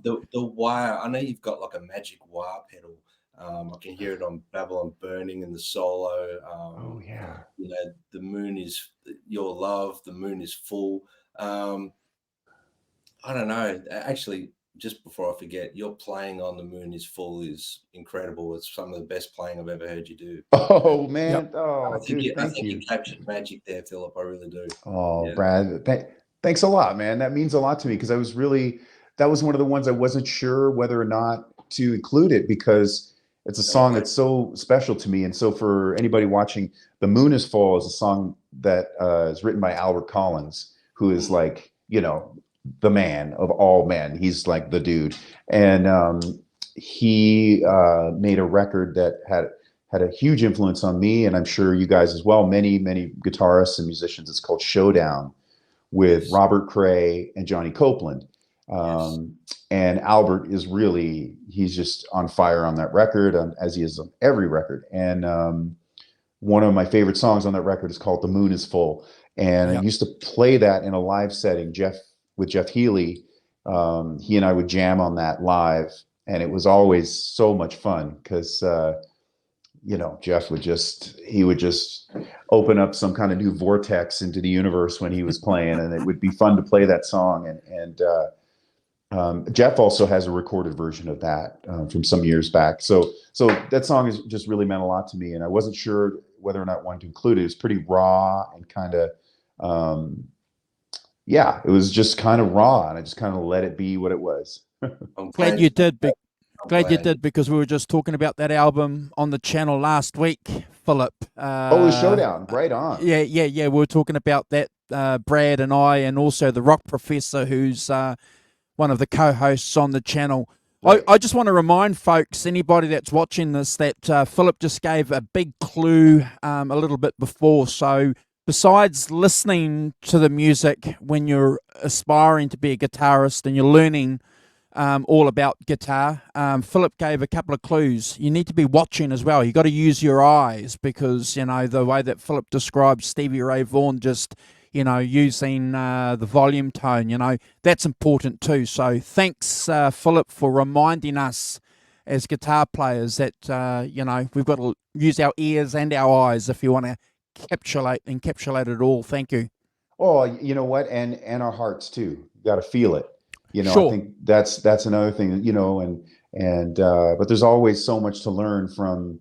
The wire. I know you've got like a magic wire pedal. I can hear it on Babylon Burning in the solo. Oh yeah. The moon is your love. The moon is full. I don't know. Actually, just before I forget, your playing on The Moon is Full is incredible. It's some of the best playing I've ever heard you do. Oh man. Yep. Oh, I think you captured magic there, Philip. I really do. Oh, yeah. Brad, thanks a lot, man. That means a lot to me, because that was one of the ones I wasn't sure whether or not to include it, because it's a song that's so special to me. And so for anybody watching, The Moon is Full is a song that is written by Albert Collins, who is like, the man of all men. He's like the dude. And he made a record that had a huge influence on me, and I'm sure you guys as well, many guitarists and musicians. It's called Showdown, with Robert Cray and Johnny Copeland. And Albert is he's just on fire on that record, as he is on every record. And one of my favorite songs on that record is called The Moon is Full. And I used to play that in a live setting, with Jeff Healy. He and I would jam on that live, and it was always so much fun, because Jeff would just open up some kind of new vortex into the universe when he was playing, and it would be fun to play that song. And Jeff also has a recorded version of that from some years back. So that song has just really meant a lot to me, and I wasn't sure whether or not I wanted to include it. It was pretty raw and kind of it was just kind of raw, and I just kind of let it be what it was. I'm glad you did. Glad you did, because we were just talking about that album on the channel last week, Philip. The Showdown, right on. Yeah. We were talking about that, Brad and I, and also the Rock Professor, who's one of the co-hosts on the channel. Right. I just want to remind folks, anybody that's watching this, that Philip just gave a big clue a little bit before. So besides listening to the music when you're aspiring to be a guitarist and you're learning all about guitar, Philip gave a couple of clues. You need to be watching as well. You got to use your eyes, because the way that Philip describes Stevie Ray Vaughan, just using the volume tone, that's important too. So thanks, Philip, for reminding us as guitar players that, we've got to use our ears and our eyes if you want to encapsulate it all. Thank you. Oh, you know what? And our hearts too. You got to feel it. I Sure. think that's another thing, but there's always so much to learn from,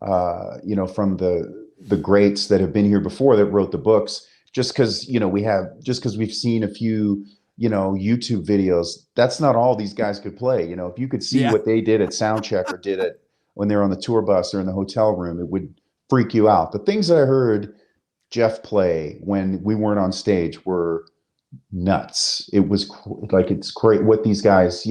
from the greats that have been here before that wrote the books. Just because we've seen a few, YouTube videos, that's not all these guys could play. If you could see what they did at soundcheck or did it when they're on the tour bus or in the hotel room, it would freak you out. The things that I heard Jeff play when we weren't on stage were nuts. It was it's great what these guys,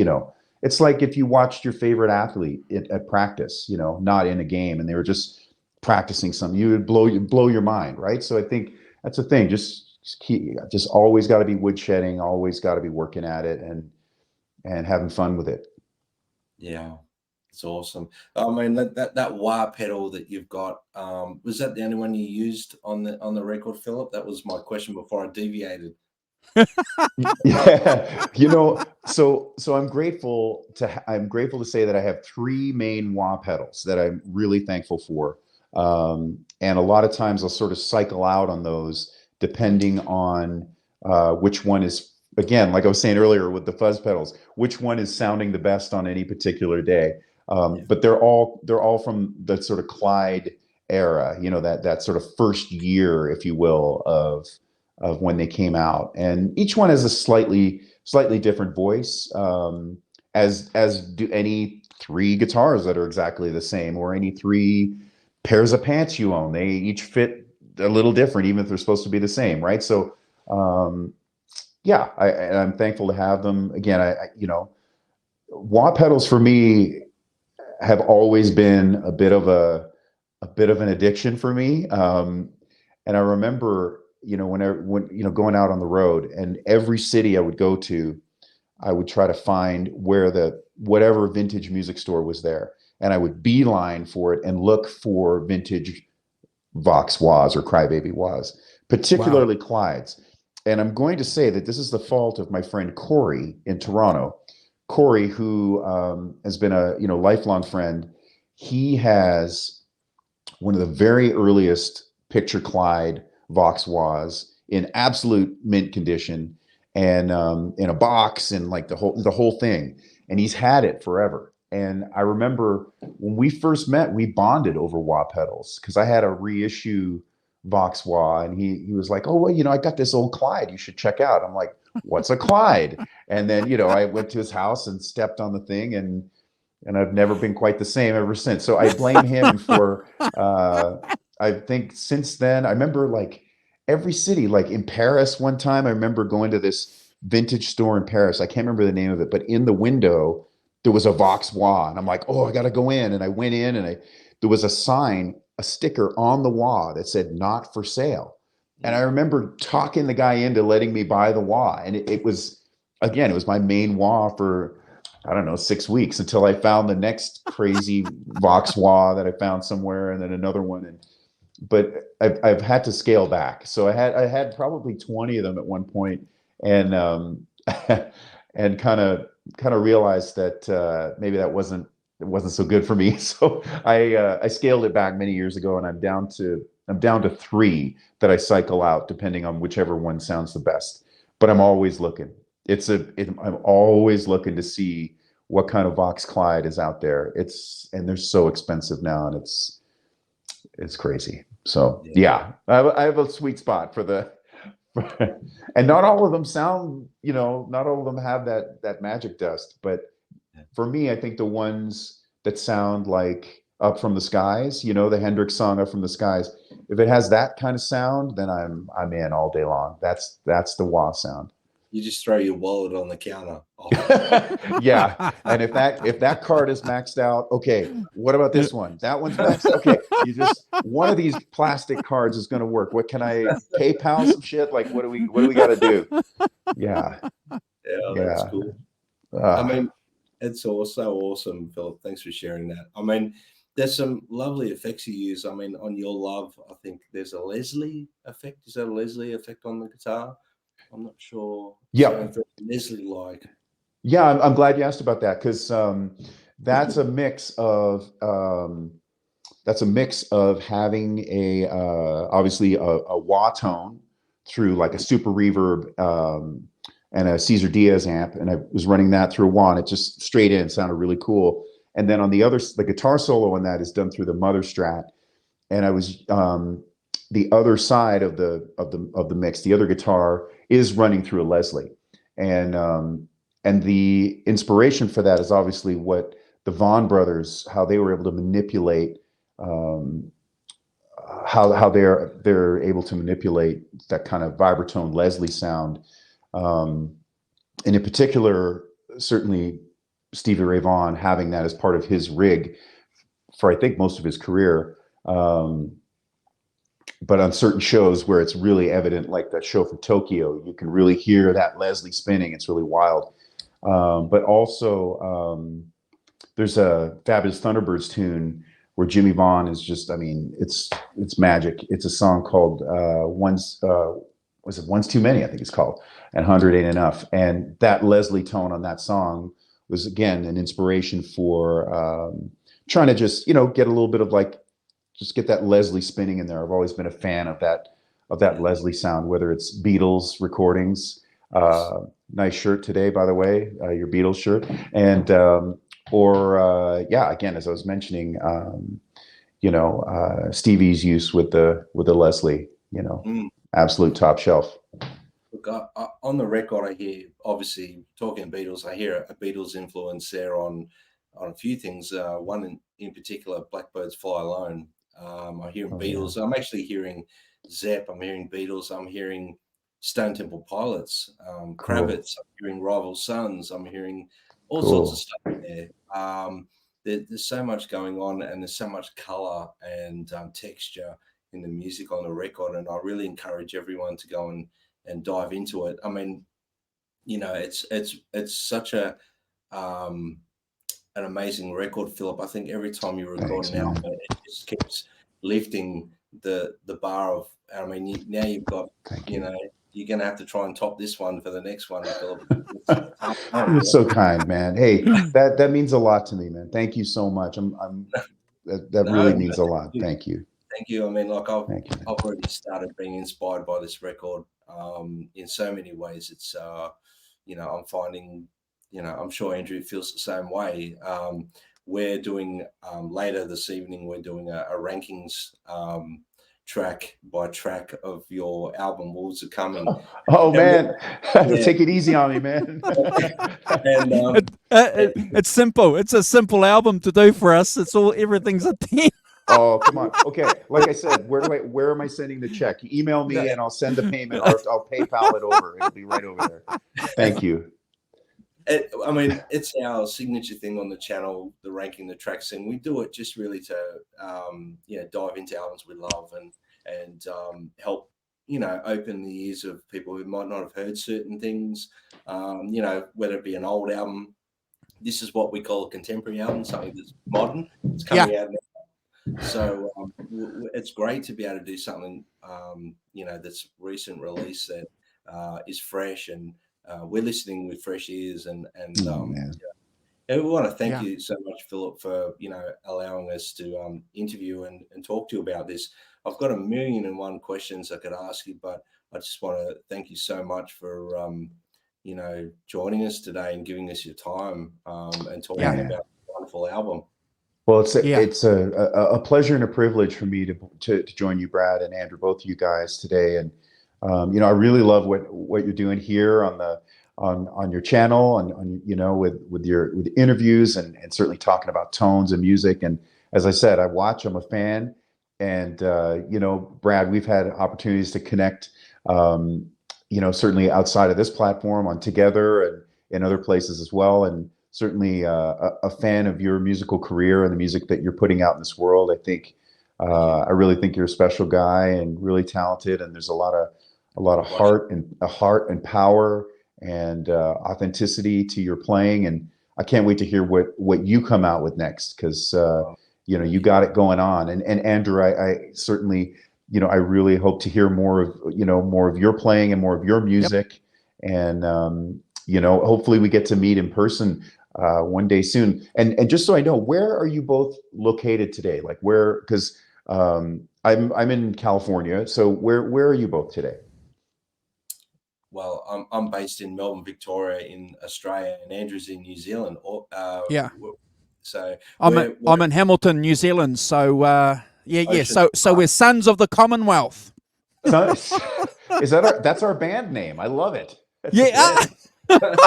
it's like if you watched your favorite athlete at practice, not in a game, and they were just practicing something, you would blow your mind, right? So I think that's the thing. Just always got to be woodshedding, always got to be working at it and having fun with it. Yeah, it's awesome. I mean, that wah pedal that you've got, was that the only one you used on the record, Philip? That was my question before I deviated. Yeah, so I'm grateful to say that I have 3 main wah pedals that I'm really thankful for. And a lot of times I'll sort of cycle out on those depending on which one is, again, like I was saying earlier with the fuzz pedals, which one is sounding the best on any particular day. But they're all from the sort of Clyde era, that sort of first year, if you will, of when they came out, and each one has a slightly different voice, as do any 3 guitars that are exactly the same, or any 3 pairs of pants you own. They each fit a little different, even if they're supposed to be the same, right? So, I'm thankful to have them. Again, wah pedals for me have always been a bit of an addiction for me. And I remember, when going out on the road, and every city I would go to, I would try to find where whatever vintage music store was there, and I would beeline for it and look for vintage Vox wahs or Crybaby wahs, particularly Clydes. And I'm going to say that this is the fault of my friend Corey in Toronto. Corey, who has been a lifelong friend, he has one of the very earliest picture Clyde Vox wahs in absolute mint condition, and in a box, and like the whole thing. And he's had it forever. And I remember when we first met, we bonded over wah pedals, because I had a reissue Vox wah, and he was like, "Oh, well, I got this old Clyde you should check out." I'm like, "What's a Clyde?" And then I went to his house and stepped on the thing, and I've never been quite the same ever since. So I blame him for I think since then, I remember like every city, like in Paris one time, I remember going to this vintage store in Paris. I can't remember the name of it, but in the window there was a Vox wah, and I'm like, "Oh, I got to go in." And I went in, and there was a sticker on the wah that said "Not for sale." And I remember talking the guy into letting me buy the wah. And it was my main wah for, I don't know, 6 weeks, until I found the next crazy Vox wah that I found somewhere, and then another one. But I've had to scale back. So I had probably 20 of them at one point, and and kind of realized that maybe it wasn't so good for me. So I scaled it back many years ago, and I'm down to 3 that I cycle out depending on whichever one sounds the best. But I'm always looking. I'm always looking to see what kind of Vox Clyde is out there. And they're so expensive now, and it's crazy. So yeah, I have a sweet spot for the, and not all of them sound, not all of them have that magic dust. But for me, I think the ones that sound like Up From the Skies, the Hendrix song Up From the Skies, if it has that kind of sound, then I'm in all day long. That's the wah sound. You just throw your wallet on the counter. Yeah. And if that card is maxed out, okay, what about this one? That one's maxed. Okay, one of these plastic cards is going to work. What can I PayPal some shit? Like, what do we got to do? Yeah. Yeah, that's cool. I mean, it's so awesome, Philip. Thanks for sharing that. I mean, there's some lovely effects you use. I mean, on Your Love, I think there's a Leslie effect. Is that a Leslie effect on the guitar? I'm not sure. Yeah. So Leslie-like. Yeah, I'm glad you asked about that, because that's a mix of having a obviously a wah tone through like a super reverb and a Cesar Diaz amp, and I was running that through a wah, and it just straight in sounded really cool. And then on the guitar solo on that is done through the Mother Strat, and I was the other side of the mix, the other guitar is running through a Leslie, and the inspiration for that is obviously what the Vaughan brothers, how they were able to manipulate, how they're able to manipulate that kind of vibratone Leslie sound, and in particular, certainly Stevie Ray Vaughan having that as part of his rig for I think most of his career. But on certain shows where it's really evident, like that show from Tokyo, you can really hear that Leslie spinning. It's really wild. But also, there's a Fabulous Thunderbirds tune where Jimmy Vaughan is just, I mean, it's magic. It's a song called Once Too Many, I think it's called, and 100 Ain't Enough. And that Leslie tone on that song was, again, an inspiration for trying to just, get a little bit of just get that Leslie spinning in there. I've always been a fan of that Leslie sound, whether it's Beatles recordings. Nice shirt today, by the way, your Beatles shirt, and again, as I was mentioning, Stevie's use with the Leslie, absolute top shelf. Look, on the record, I hear, obviously talking Beatles, I hear a Beatles influence there on a few things. One in particular, Blackbirds Fly Alone. I hear Beatles. Yeah. I'm actually hearing Zepp. I'm hearing Beatles. I'm hearing Stone Temple Pilots, Kravitz. I'm hearing Rival Sons. I'm hearing all sorts of stuff there. There's so much going on, and there's so much color and texture in the music on the record, and I really encourage everyone to go and dive into it. I mean, it's such an amazing record, Philip. I think every time you record an album, it just keeps lifting the bar of. I mean, now you've got, you're going to have to try and top this one for the next one, Philip. You're so kind, man. Hey, that means a lot to me, man. Thank you so much. That really means a lot. Thank you. Thank you. I mean, I've already started being inspired by this record in so many ways. It's, I'm finding, I'm sure Andrew feels the same way. We're doing later this evening, we're doing a rankings track by track of your album Wolves Are Coming. Oh man, take it easy on me, man. And it's simple. It's a simple album to do for us. Everything's a 10. Oh, come on. Okay, like I said, where am I sending the check? You email me and I'll send the payment, or I'll PayPal it over. It'll be right over there. Thank you. I mean, it's our signature thing on the channel, the ranking the tracks, and we do it just really to, dive into albums we love and help, open the ears of people who might not have heard certain things, whether it be an old album. This is what we call a contemporary album, something that's modern. It's coming out now. So it's great to be able to do something, that's recent release that is fresh, and we're listening with fresh ears, and we want to thank you so much, Philip, for allowing us to interview and talk to you about this. I've got 1,000,001 questions I could ask you, but I just want to thank you so much for joining us today and giving us your time and talking about a wonderful album. Well, it's a pleasure and a privilege for me to join you, Brad and Andrew, both of you guys today. And I really love what you're doing here on your channel, and with your interviews and certainly talking about tones and music. And as I said, I'm a fan, and Brad, we've had opportunities to connect, certainly outside of this platform, on Together and in other places as well. And certainly a fan of your musical career and the music that you're putting out in this world. I really think you're a special guy and really talented, and there's a lot of heart and power and authenticity to your playing. And I can't wait to hear what you come out with next, because you know, you got it going on. And Andrew, I certainly, you know, I really hope to hear more of, you know, more of your playing and more of your Yep. music. And, you know, hopefully we get to meet in person one day soon. And just so I know, where are you both located today? Like where, because I'm in California. So where are you both today? Well, I'm based in Melbourne, Victoria, in Australia, and Andrew's in New Zealand. Yeah. So I'm in Hamilton, New Zealand. So yeah. So we're sons of the Commonwealth. So, is that's our band name? I love it. Yeah. Right.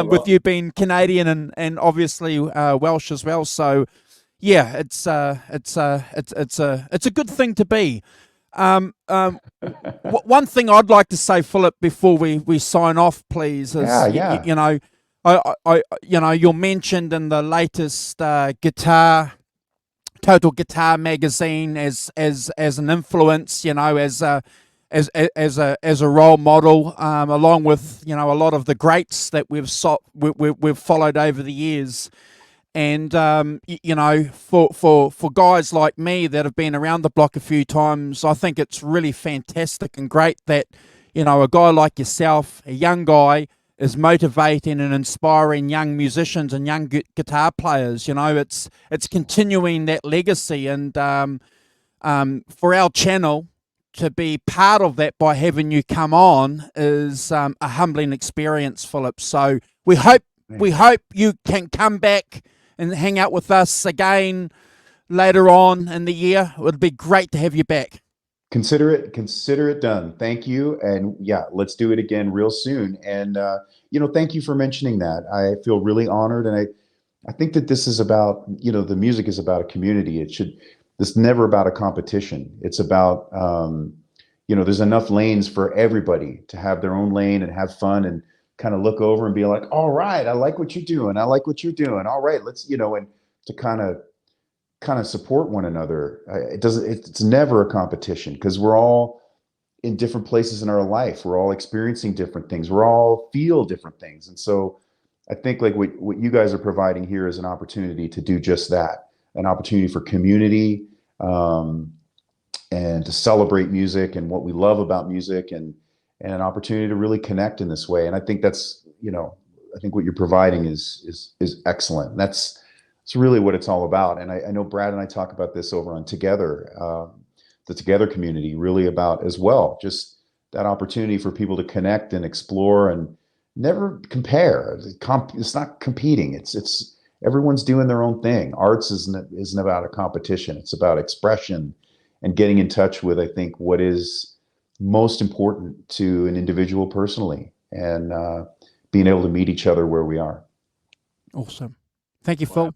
With you being Canadian and obviously Welsh as well. So yeah, it's a good thing to be. One thing I'd like to say, Philip, before we sign off, please, is Yeah. you know, I you know, you're mentioned in the latest Total Guitar magazine as an influence, you know, as a role model, along with, you know, a lot of the greats that we've followed over the years. And you know, for guys like me that have been around the block a few times, I think it's really fantastic and great that, you know, a guy like yourself, a young guy, is motivating and inspiring young musicians and young guitar players. You know, it's continuing that legacy, and for our channel to be part of that by having you come on is a humbling experience, Philip. So we hope you can come back and hang out with us again later on in the year. It would be great to have you back. Consider it done. Thank you. And yeah, let's do it again real soon. And you know, thank you for mentioning that. I feel really honored, and I think that this is about, you know, the music is about a community. It's never about a competition. It's about you know, there's enough lanes for everybody to have their own lane and have fun and kind of look over and be like, all right, I like what you're doing. I like what you're doing. All right, let's, you know, and to kind of support one another. It's never a competition, because we're all in different places in our life. We're all experiencing different things. We're all feel different things. And so I think like what you guys are providing here is an opportunity to do just that, an opportunity for community, and to celebrate music and what we love about music, and an opportunity to really connect in this way. And I think that's, you know, I think what you're providing is excellent. And that's really what it's all about. And I know Brad and I talk about this over on Together, the Together community, really about as well, just that opportunity for people to connect and explore and never compare. It's not competing. It's everyone's doing their own thing. Arts isn't about a competition. It's about expression and getting in touch with, I think, what is most important to an individual personally, and being able to meet each other where we are. Awesome. Thank you, Phil.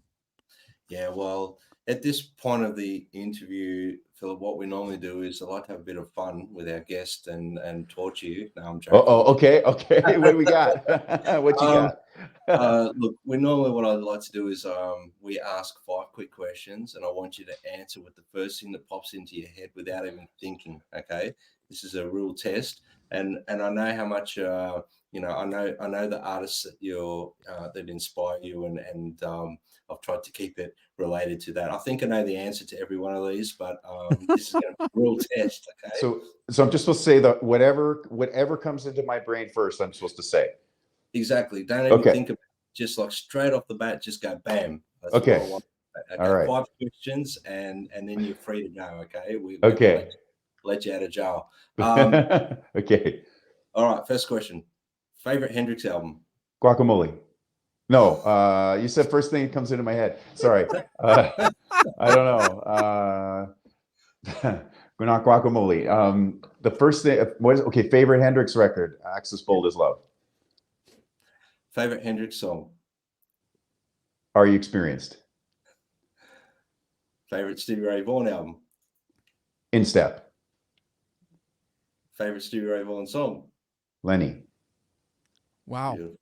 Yeah, well, at this point of the interview, Philip, what we normally do is I like to have a bit of fun with our guest and torture you. No, I'm joking. Okay. What do we got? What you got? Look, what I'd like to do is we ask 5 quick questions, and I want you to answer with the first thing that pops into your head without even thinking. Okay, this is a real test, and I know how much you know. I know the artists that inspire you, and I've tried to keep it related to that. I think I know the answer to every one of these, but this is going to be a real test. Okay. So I'm just supposed to say that whatever comes into my brain first, I'm supposed to say. Exactly. Don't even think about it. Just like straight off the bat, just go bam. That's okay. What I want. Okay. All right. 5 questions, and then you're free to go. Okay. We let you out of jail. Okay. All right. First question. Favorite Hendrix album? Guacamole. No. You said first thing that comes into my head. Sorry. I don't know. We're not Guacamole. The first thing. Favorite Hendrix record? Axis Bold as Love. Favorite Hendrix song? Are You Experienced? Favorite Stevie Ray Vaughan album? In Step. Favorite Stevie Ray Vaughan song? Lenny. Wow. Beautiful.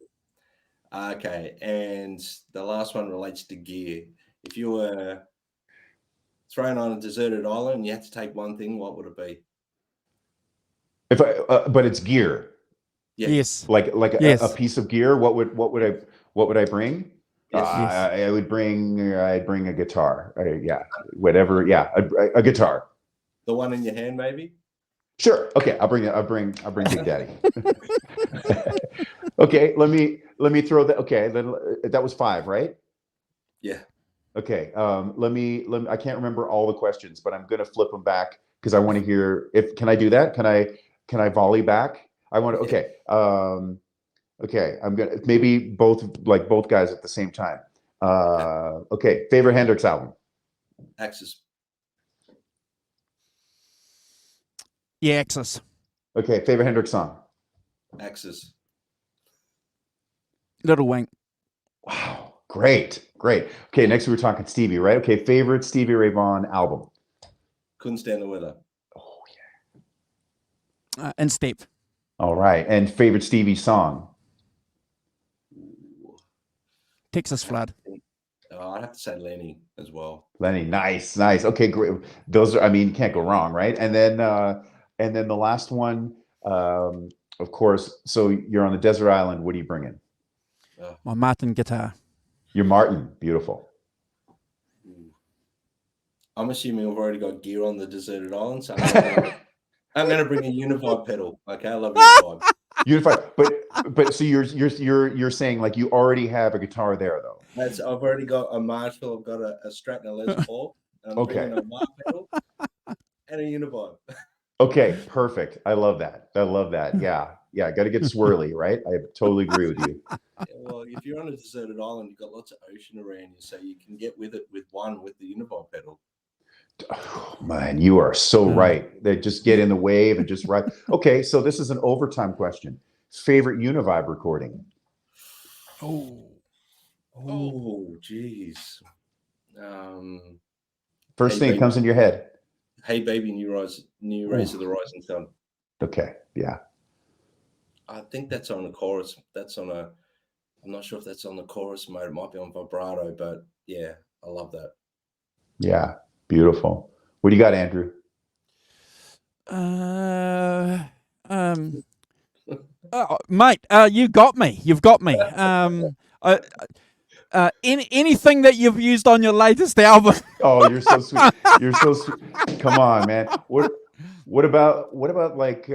Okay, and the last one relates to gear. If you were thrown on a deserted island and you had to take one thing, what would it be? But it's gear. Yes. Like yes. A piece of gear. What would I bring? Yes. I would bring. I'd bring a guitar. Yeah, whatever. Yeah, a guitar. The one in your hand, maybe. Sure. Okay, I'll bring Big Daddy. Okay, let me throw that. Okay, then that was 5, right? Yeah. Okay. Let me. I can't remember all the questions, but I'm gonna flip them back because I want to hear. Can I do that? Can I volley back? I want to. Okay. Okay. I'm gonna maybe both guys at the same time. Okay. Favorite Hendrix album? Axis. Yeah, Axis. Okay. Favorite Hendrix song? Axis. Little Wing. Wow. Great. Okay. Next we were talking Stevie, right? Okay. Favorite Stevie Ray Vaughan album? Couldn't Stand the Weather. Oh And Step. All right. And favorite Stevie song? Texas Flood. I'd have to say Lenny as well. Lenny, nice. Okay, great. Those are, I mean, you can't go wrong, right? And then the last one, of course. So you're on the desert island. What are you bringing? My Martin guitar. Your Martin, beautiful. I'm assuming I've already got gear on the deserted island, so I'm going to bring a Univi pedal. Okay, I love Univi. Unified, but so you're saying like you already have a guitar there though. I've already got a Marshall. I've got a Strat and a Les Paul. And I'm bringing a Mark pedal and a Univi. Okay, perfect. I love that. Yeah. Got to get swirly, right? I totally agree with you. Yeah, well, if you're on a deserted island, you've got lots of ocean around you, so you can get with it with the Univi pedal. Oh, man, you are so right. They just get in the wave and just right. Okay, so this is an overtime question. Favorite Univibe recording? Oh, geez. First thing that comes in your head. Hey Baby, New Rays of the Rising Sun. Okay, yeah. I think that's on a chorus. I'm not sure if that's on the chorus mode. It might be on vibrato, but yeah, I love that. Yeah, beautiful. What do you got, Andrew? Mate, you've got me. Anything that you've used on your latest album? Oh, you're so sweet. You're so sweet. Come on, man. What about like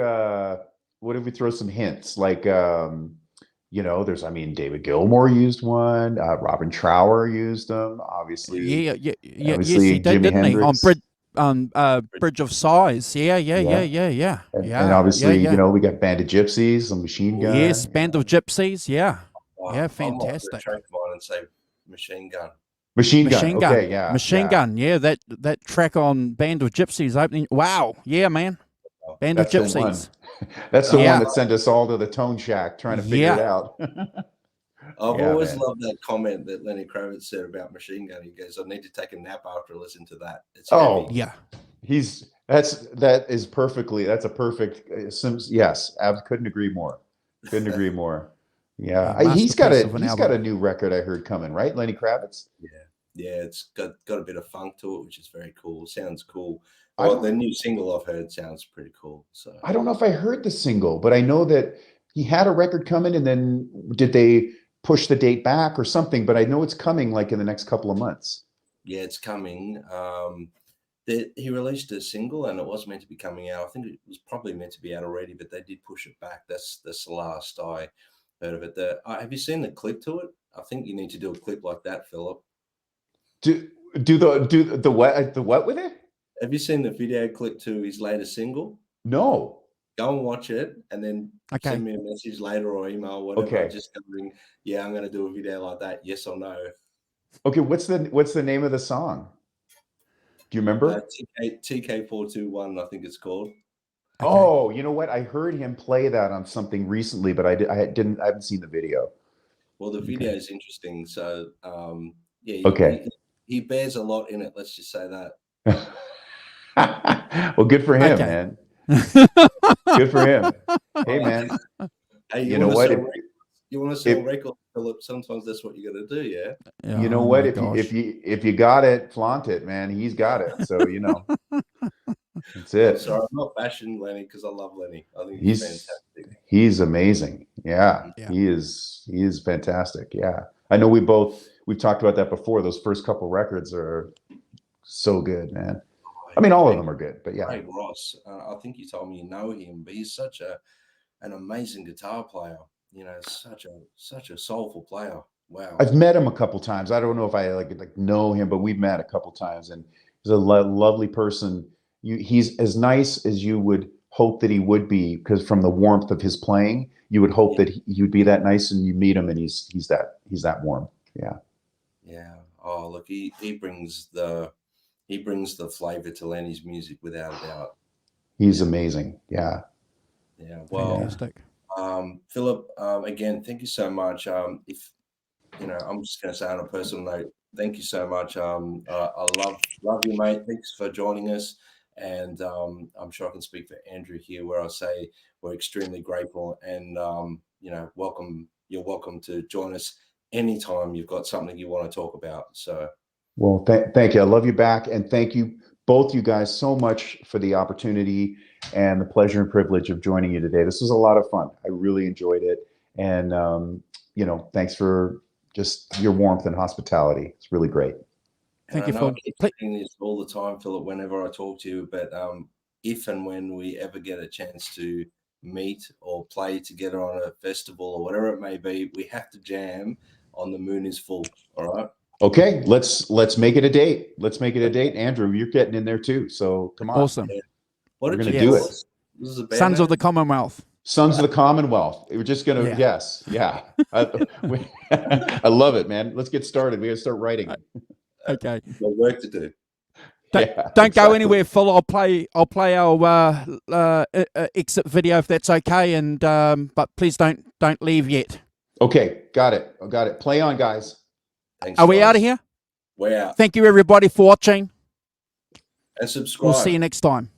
what if we throw some hints? Like there's David Gilmour used one, Robin Trower used them, obviously. Yeah. Obviously, yes, he did, Jimi didn't Hendrix. he? On Bridge of Sighs. Yeah. And obviously, we got Band of Gypsies, a Machine Gun. Yes, Band of Gypsies. Yeah. Yeah, I fantastic. might track mine and say Machine Gun. Machine Gun. Okay, yeah. Machine Gun. Yeah, that track on Band of Gypsies opening. Wow. Yeah, man. Band of Gypsies. That's the one that sent us all to the Tone Shack trying to figure it out. I've always loved that comment that Lenny Kravitz said about Machine Gun. He goes, "I need to take a nap after I listen to that." It's heavy. Yeah. That's a perfect yes. I couldn't agree more. Yeah, he's got a new record I heard coming, right? Lenny Kravitz. Yeah, it's got a bit of funk to it, which is very cool. Sounds cool. Well, the new single I've heard sounds pretty cool. So I don't know if I heard the single, but I know that he had a record coming, and then did they push the date back or something? But I know it's coming like in the next couple of months. Yeah, it's coming. He released a single, and it was meant to be coming out. I think it was probably meant to be out already, but they did push it back. That's the last I heard of it. Have you seen the clip to it? I think you need to do a clip like that, Philip. Do the what with it? Have you seen the video clip to his latest single? No. Go and watch it, and then send me a message later or email, whatever. Okay. Just covering, I'm going to do a video like that. Yes or no? Okay. What's the name of the song? Do you remember? TK421, I think it's called. Okay. Oh, you know what? I heard him play that on something recently, but I haven't seen the video. Well, the video is interesting. So, he bears a lot in it. Let's just say that. Well, good for him, man. Good for him. Hey, man. Hey, you know what? You want to sell records, Philip? Sometimes that's what you got to do, yeah. You know what? If you got it, flaunt it, man. He's got it. So that's it. I'm sorry, I'm not bashing Lenny because I love Lenny. I think he's fantastic. He's amazing. Yeah. He is fantastic. Yeah. I know we both we've talked about that before. Those first couple records are so good, man. I mean, all of them are good, but yeah. Craig Ross, I think you told me you know him, but he's such an amazing guitar player. You know, such a soulful player. Wow. I've met him a couple times. I don't know if I like know him, but we've met a couple times, and he's a lovely person. He's as nice as you would hope that he would be, because from the warmth of his playing, you would hope that he'd be that nice, and you meet him and he's that warm. Yeah. Yeah. Oh, look, he brings the flavor to Lenny's music without a doubt. He's amazing. Yeah. Yeah. Well, Fantastic. Philip, again, thank you so much. If you know, I'm just going to say on a personal note, thank you so much. I love you, mate. Thanks for joining us. And I'm sure I can speak for Andrew here, where I say we're extremely grateful. And you know, you're welcome to join us anytime you've got something you want to talk about. So, well, thank you. I love you back, and thank you both, you guys, so much for the opportunity and the pleasure and privilege of joining you today. This was a lot of fun. I really enjoyed it, and you know, thanks for just your warmth and hospitality. It's really great. Thank you, Phil. I Phil. keep saying this all the time, Philip, whenever I talk to you, but if and when we ever get a chance to meet or play together on a festival or whatever it may be, we have to jam on The Moon Is Full. All right. Okay, let's make it a date. Let's make it a date. Andrew, you're getting in there too. So come on. Awesome. Yeah. What We're did gonna you do call it. us? This is a band Sons name? of the Commonwealth. Sons of the Commonwealth. We're just gonna Yeah. yes, yeah. I love it, man. Let's get started. We gotta start writing. Okay. Got work to do. Don't go anywhere, Phil. I'll play our exit video if that's okay, and but please don't leave yet. Okay, got it. Play on, guys. Thanks, Are we guys. out of here? We're out. Thank you, everybody, for watching. And subscribe. We'll see you next time.